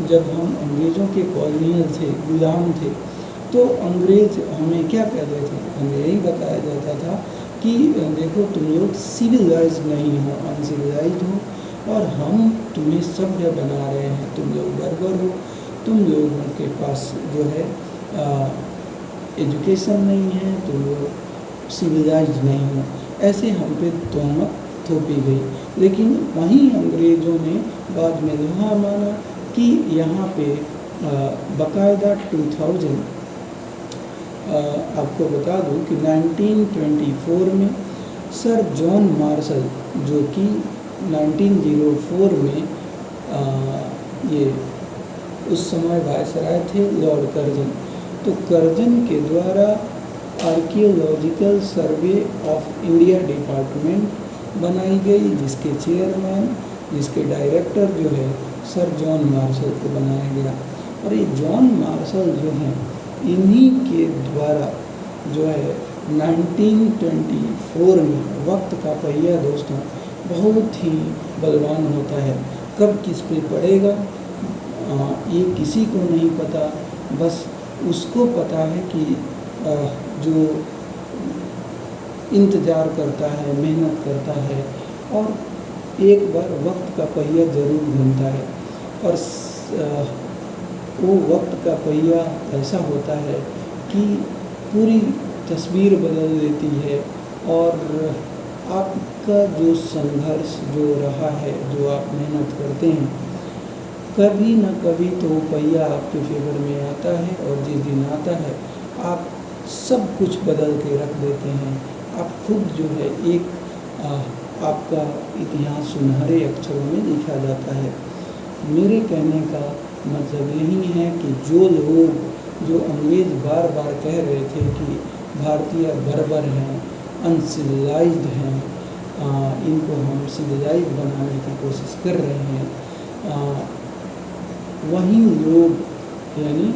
जब हम अंग्रेज़ों के कॉलोनियल थे, गुलाम थे, तो अंग्रेज हमें क्या कहते थे, हमें यही बताया जाता था कि देखो तुम लोग सिविलाइज नहीं हो, अनसिविलाइज हो, और हम तुम्हें सभ्य बना रहे हैं, तुम लोग बर्बर हो, तुम लोगों के पास जो है एजुकेशन नहीं है, तुम लोग सिविलाइज नहीं हो, ऐसे हम पे तोहमत थोपी गई। लेकिन वहीं अंग्रेज़ों ने बाद में लोहा माना कि यहाँ पे बाकायदा 2000 आपको बता दूं कि 1924 में सर जॉन मार्शल, जो कि 1904 में ये उस समय वायसराय थे लॉर्ड कर्जन, तो कर्जन के द्वारा archaeological survey of India department बनाई गई, जिसके चेयरमैन, जिसके डायरेक्टर जो है सर जॉन मार्शल को बनाया गया। और ये जॉन मार्शल जो हैं, इन्हीं के द्वारा जो है 1924 में, वक्त का पहिया दोस्तों बहुत ही बलवान होता है, कब किस पे पड़ेगा ये किसी को नहीं पता, बस उसको पता है कि जो इंतज़ार करता है, मेहनत करता है, और एक बार वक्त का पहिया ज़रूर घूमता है। और वो वक्त का पहिया ऐसा होता है कि पूरी तस्वीर बदल देती है। और आपका जो संघर्ष जो रहा है, जो आप मेहनत करते हैं, कभी न कभी तो वो पहिया आपके फेवर में आता है, और जिस दिन आता है आप सब कुछ बदल के रख देते हैं। आप खुद जो है एक आपका इतिहास सुनहरे अक्षरों में लिखा जाता है। मेरे कहने का मतलब यही है कि जो लोग, जो अंग्रेज़ बार बार कह रहे थे कि भारतीय बर्बर हैं, अनसिविलाइज्ड हैं, इनको हम सिविलाइज्ड बनाने की कोशिश कर रहे हैं, वही लोग यानी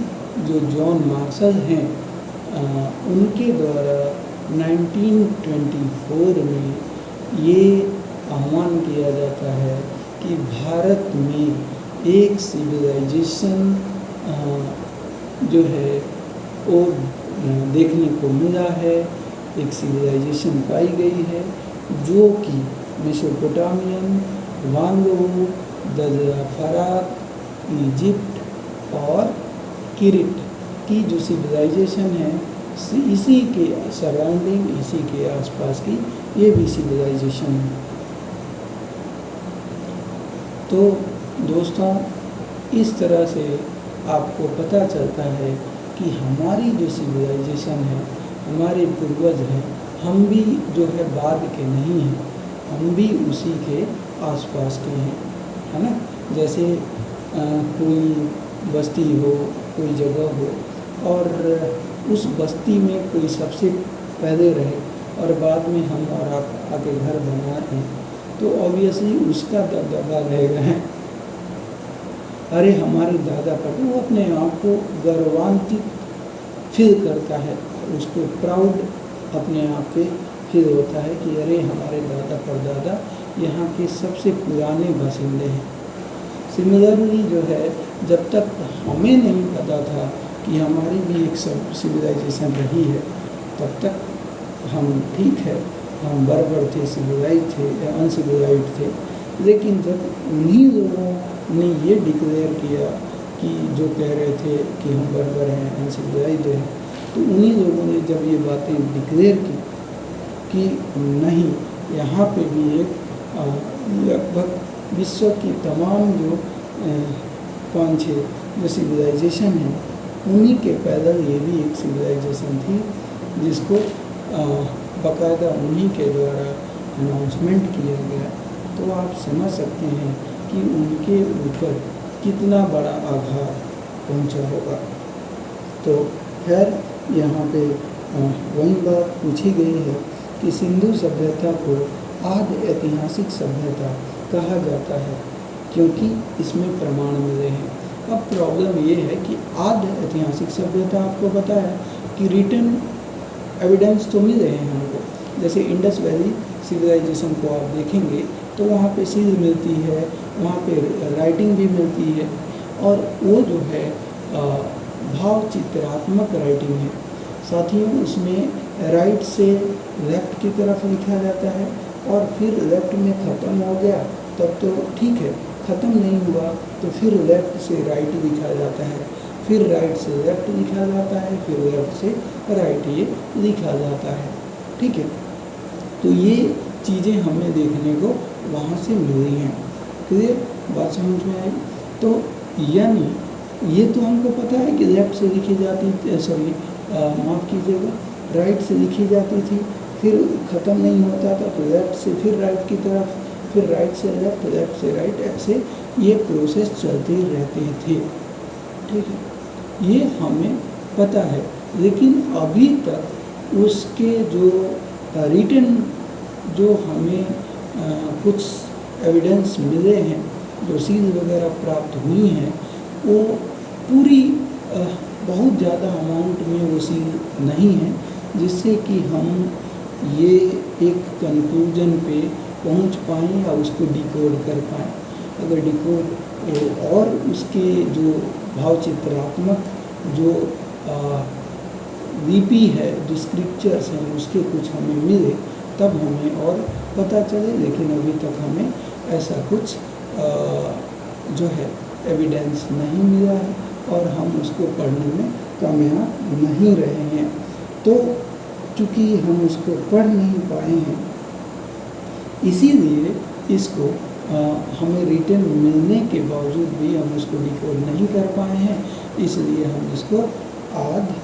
जो जॉन मार्शल हैं, उनके द्वारा 1924 में ये आह्वान किया जाता है कि भारत में एक सिविलाइजेशन जो है वो देखने को मिला है, एक सिविलाइजेशन पाई गई है जो कि मेसोपोटामियन, वांगो, दजराफरात, इजिप्ट और किरिट की जो सिविलाइजेशन है, इसी के सराउंडिंग, इसी के आसपास की ये भी सिविलाइजेशन है। तो दोस्तों, इस तरह से आपको पता चलता है कि हमारी जो सिविलाइजेशन है, हमारे पूर्वज हैं, हम भी जो है बाद के नहीं हैं, हम भी उसी के आसपास के हैं, है ना। जैसे कोई बस्ती हो, कोई जगह हो, और उस बस्ती में कोई सबसे पहले रहे और बाद में हम और आप आके घर बनाए, तो ऑब्वियसली उसका दबदबा रहेगा। अरे हमारे दादा पर, वो अपने आप को गौरवान्वित फील करता है, उसको प्राउड अपने आप पे फील होता है कि अरे हमारे दादा परदादा यहाँ के सबसे पुराने बासिंदे हैं। सिमिलरली जो है, जब तक हमें नहीं पता था कि हमारी भी एक सब सिविलाइजेशन रही है, तब तक हम ठीक है, हम बर्बर थे, सिविलाइज थे या अनसिविलाइज थे। लेकिन जब उन्हीं लोगों ने ये डिक्लेयर किया कि जो कह रहे थे कि हम बर्बर हैं, अनसिविलाइज हैं, तो उन्हीं लोगों ने जब ये बातें डिक्लेयर की कि नहीं, यहाँ पे भी एक लगभग विश्व की तमाम जो 5-6 जो सिविलाइजेशन है, उन्हीं के पैदल ये भी एक सिविलाइजेशन थी, जिसको बाकायदा उन्हीं के द्वारा अनाउंसमेंट किया गया। तो आप समझ सकते हैं कि उनके ऊपर कितना बड़ा आघात पहुंचा होगा। तो खैर, यहाँ पे वही बात पूछी गई है कि सिंधु सभ्यता को आद्य ऐतिहासिक सभ्यता कहा जाता है क्योंकि इसमें प्रमाण मिले हैं। अब प्रॉब्लम ये है कि आद्य ऐतिहासिक सभ्यता, आपको पता है कि रिटन एविडेंस तो मिले हैं हमको। जैसे इंडस वैली सिविलाइजेशन को आप देखेंगे तो वहाँ पे सील मिलती है, वहाँ पे राइटिंग भी मिलती है, और वो जो है भाव चित्रात्मक राइटिंग है। साथियों, उसमें राइट से लेफ़्ट की तरफ लिखा जाता है, और फिर लेफ़्ट में ख़त्म हो गया तब तो ठीक है, ख़त्म नहीं हुआ तो फिर लेफ़्ट से राइट लिखा जाता है, फिर राइट से लेफ़्ट लिखा जाता है, फिर लेफ़्ट से राइट ये लिखा जाता है। ठीक है, तो ये चीज़ें हमें देखने को वहाँ से मिली हैं। क्लियर बात समझ में आई? तो यानी ये तो हमको पता है कि लेफ़्ट से लिखी जाती, सॉरी माफ़ कीजिएगा, राइट से लिखी जाती थी, फिर ख़त्म नहीं होता था तो लेफ़्ट से फिर राइट की तरफ, फिर राइट से लेफ़्ट, लेफ़्ट से राइट, ऐसे ये प्रोसेस चलते रहते थे। ठीक है, ये हमें पता है, लेकिन अभी तक उसके जो रिटन जो हमें कुछ एविडेंस मिले हैं, जो सील वगैरह प्राप्त हुई हैं, वो पूरी बहुत ज़्यादा अमाउंट में वो सील नहीं है, जिससे कि हम ये एक कंक्लूजन पे पहुंच पाएँ या उसको डिकोड कर पाएँ। अगर डिकोड और उसके जो भावचित्रात्मक जो लिपि है, जो स्क्रिप्चर्स हैं, उसके कुछ हमें मिले तब हमें और पता चले, लेकिन अभी तक हमें ऐसा कुछ जो है एविडेंस नहीं मिला है। और हम उसको पढ़ने में कामयाब नहीं रहे हैं। तो चूँकि हम उसको पढ़ नहीं पाए हैं, इसीलिए इसको हमें रिटन मिलने के बावजूद भी हम उसको डिकोड नहीं कर पाए हैं, इसलिए हम इसको आदि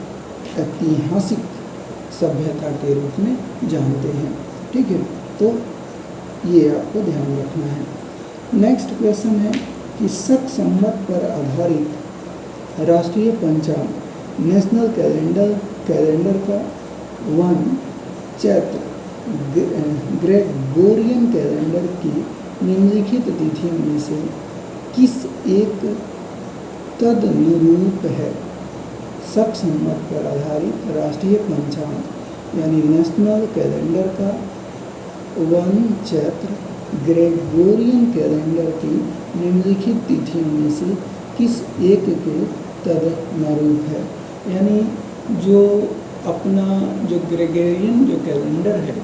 ऐतिहासिक सभ्यता के रूप में जानते हैं। ठीक है, तो ये आपको ध्यान रखना है। नेक्स्ट क्वेश्चन है कि शक संवत पर आधारित राष्ट्रीय पंचांग नेशनल कैलेंडर का वन चैत्र ग्रेगोरियन कैलेंडर की निम्नलिखित तिथियों में से किस एक तदनुरूप है? शक संवत पर आधारित राष्ट्रीय पंचांग यानी नेशनल कैलेंडर का वन चैत्र ग्रेगोरियन कैलेंडर की निम्नलिखित तिथियों में से किस एक के तदनुरूप है? यानी जो अपना जो ग्रेगोरियन जो कैलेंडर है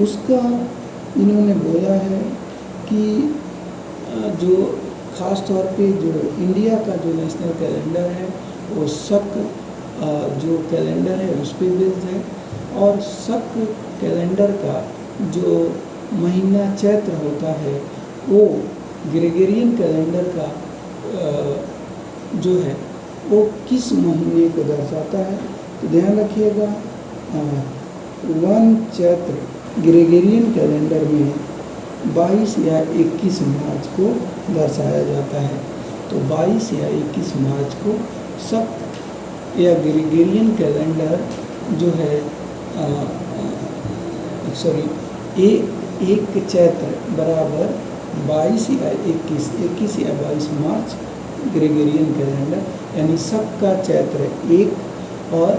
उसका इन्होंने बोला है कि जो ख़ास तौर पे जो इंडिया का जो नेशनल कैलेंडर है वो शक जो कैलेंडर है उस पर बेस्ड है, और शक कैलेंडर का जो महीना चैत्र होता है वो ग्रेगोरियन कैलेंडर का जो है वो किस महीने को दर्शाता है? तो ध्यान रखिएगा, वन चैत्र ग्रेगोरियन कैलेंडर में 22 या 21 मार्च को दर्शाया जाता है। तो 22 या 21 मार्च को शक या ग्रेगोरियन कैलेंडर जो है एक चैत्र बराबर 22 या 21 या 22 मार्च ग्रेगोरियन कैलेंडर, यानी शक का चैत्र 1 और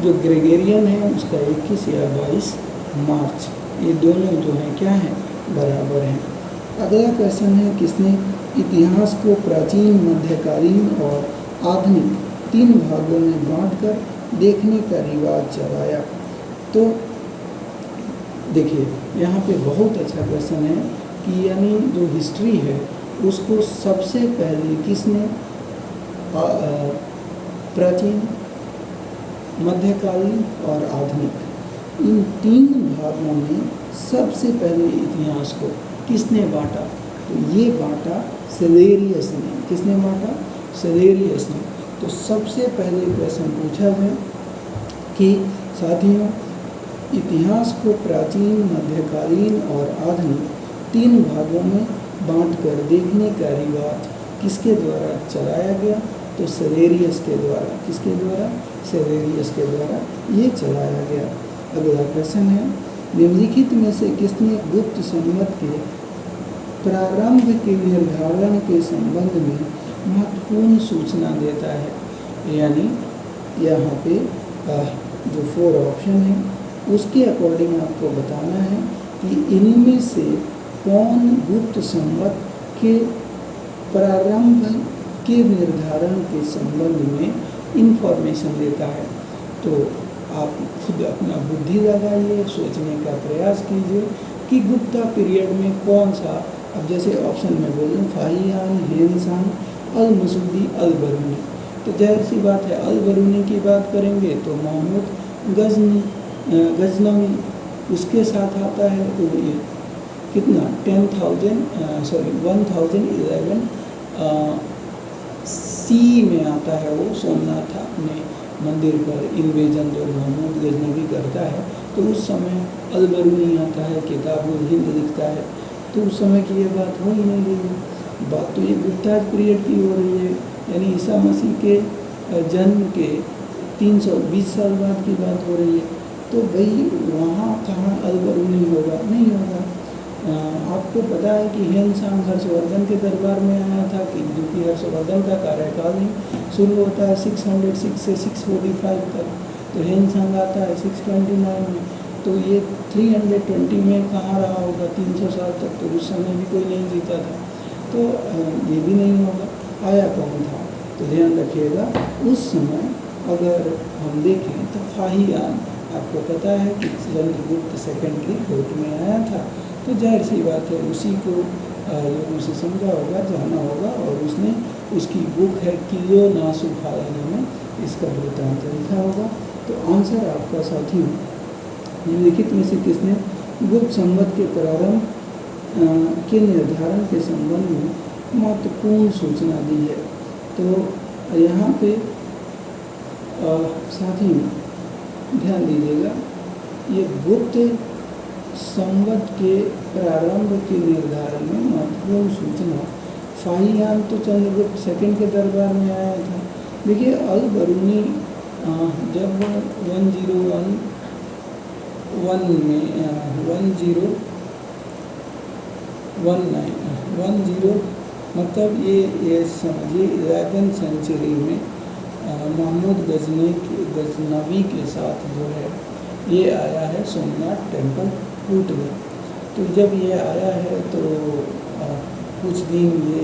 जो ग्रेगोरियन है उसका 21 या 22 मार्च, ये दोनों जो हैं क्या हैं? बराबर हैं। अगला क्वेश्चन है किसने इतिहास को प्राचीन, मध्यकालीन और आधुनिक 3 भागों में बांटकर देखने का रिवाज चलाया? तो देखिए यहाँ पे बहुत अच्छा क्वेश्चन है कि यानी जो हिस्ट्री है उसको सबसे पहले किसने प्राचीन, मध्यकालीन और आधुनिक इन 3 भागों में सबसे पहले इतिहास को किसने बांटा? तो ये बांटा सेलेरियस ने। किसने बांटा? सेलेरियस ने। तो सबसे पहले क्वेश्चन पूछा है कि साथियों इतिहास को प्राचीन, मध्यकालीन और आधुनिक 3 भागों में बांटकर देखने का रिवाज किसके द्वारा चलाया गया? तो सेलेरियस के द्वारा। किसके द्वारा? सेलेरियस के द्वारा ये चलाया गया। अगला क्वेश्चन है निम्नलिखित में से किसने गुप्त संवत के प्रारंभ के निर्धारण के संबंध में महत्वपूर्ण सूचना देता है? यानी यहाँ पे जो 4 ऑप्शन है उसके अकॉर्डिंग आपको बताना है कि इनमें से कौन गुप्त संवत के प्रारंभ के निर्धारण के संबंध में इंफॉर्मेशन देता है। तो आप खुद अपना बुद्धि लगाइए, सोचने का प्रयास कीजिए कि गुप्ता पीरियड में कौन सा, अब जैसे ऑप्शन में बोलूँ फाहियान, हेनसांग, अल मसूदी, अल बरूनी, तो जाहिर सी बात है अल बरूनी की बात करेंगे तो मोहम्मद गजनवी उसके साथ आता है। तो ये कितना 1011 सी में आता है, वो सोमनाथ अपने मंदिर पर इन्वेजन जो मोहम्मद गजनवी करता है तो उस समय अल बरूनी आता है, किताबुल हिंद लिखता है। तो उस समय की ये बात हो ही नहीं रही है, बात तो ये गुप्ता पीरियड की हो रही है, यानी ईसा मसीह के जन्म के 320 साल बाद की बात हो रही है। तो भाई वहाँ कहाँ अल बरूनी होगा? नहीं होगा। आपको पता है कि हेनसांग हर्षवर्धन के दरबार में आया था, कि जो कि हर्षवर्धन का कार्यकाल ही शुरू होता है 606 से 645 तक, तो हेनसांग आता है 629 में। तो ये 320 में कहाँ रहा होगा 300 साल तक? तो उस समय भी कोई नहीं जीता था, तो ये भी नहीं होगा। आया कौन था? तो ध्यान रखिएगा उस समय अगर हम देखें तो फाहियान, आपको पता है कि चंद्रगुप्त सेकंड की कोर्ट में आया था, तो जाहिर सी बात है उसी को लोगों से समझा होगा, जाना होगा और उसने उसकी बुक है कियो नासु खायाना में इसका वृत्तांत लिखा होगा। तो आंसर आपका साथियों, निम्नलिखित में से किसने गुप्त संवत के प्रारंभ के निर्धारण के संबंध में महत्वपूर्ण सूचना दी है। तो यहाँ पे साथियों ध्यान दीजिएगा, ये गुप्त संवत के प्रारंभ के निर्धारण में महत्वपूर्ण सूचना फाहियान तो चंद्रगुप्त सेकंड के दरबार में आया था। देखिए अल बरूनी जब 1011 में 1019 मतलब ये समझिए 11वीं सेंचुरी में मोहम्मद गजनवी के साथ जो है ये आया है सोमनाथ टेम्पल टूटने। तो जब ये आया है तो कुछ दिन ये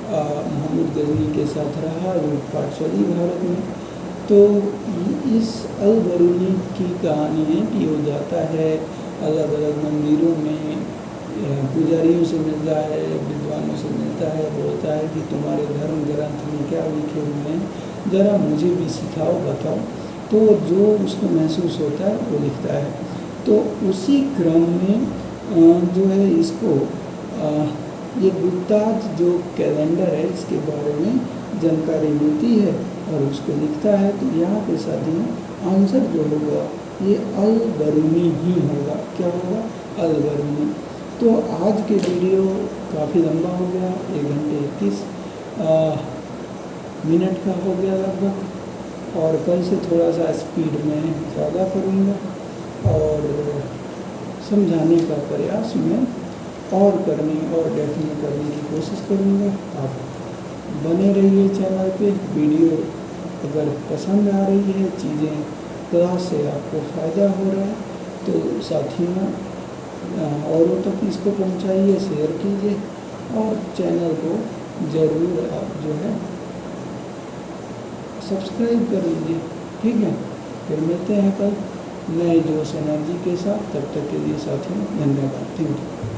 मोहम्मद गजनी के साथ रहा लूटपाट चली भारत में। तो इस अल बरूनी की कहानी है कि वो जाता है अलग अलग मंदिरों में, पुजारियों से मिलता है, विद्वानों से मिलता है, बोलता है कि तुम्हारे धर्म ग्रंथ में क्या लिखे हुए हैं, ज़रा मुझे भी सिखाओ, बताओ। तो जो उसको महसूस होता है वो लिखता है। तो उसी क्रम में जो है इसको ये गुप्ताज जो कैलेंडर है इसके बारे में जानकारी मिलती है और उसको लिखता है। तो यहाँ पे साथियों आंसर जो होगा ये अल बरूनी ही होगा। क्या होगा? अल बरूनी। तो आज के वीडियो काफ़ी लंबा हो गया, 1 घंटे 21 मिनट का हो गया लगभग, और कल से थोड़ा सा स्पीड में ज़्यादा करूँगा और समझाने का प्रयास मैं और करने और देखने करने की कोशिश करूँगा। आप बने रहिए चैनल पे। वीडियो अगर पसंद आ रही है, चीज़ें क्लास से आपको फ़ायदा हो रहा है तो साथियों औरों तक इसको पहुंचाइए, शेयर कीजिए और चैनल को ज़रूर आप जो है सब्सक्राइब कर लीजिए। ठीक है, फिर मिलते हैं कल नए जोश एनर्जी के साथ। तब तक के लिए साथियों धन्यवाद। Thank you.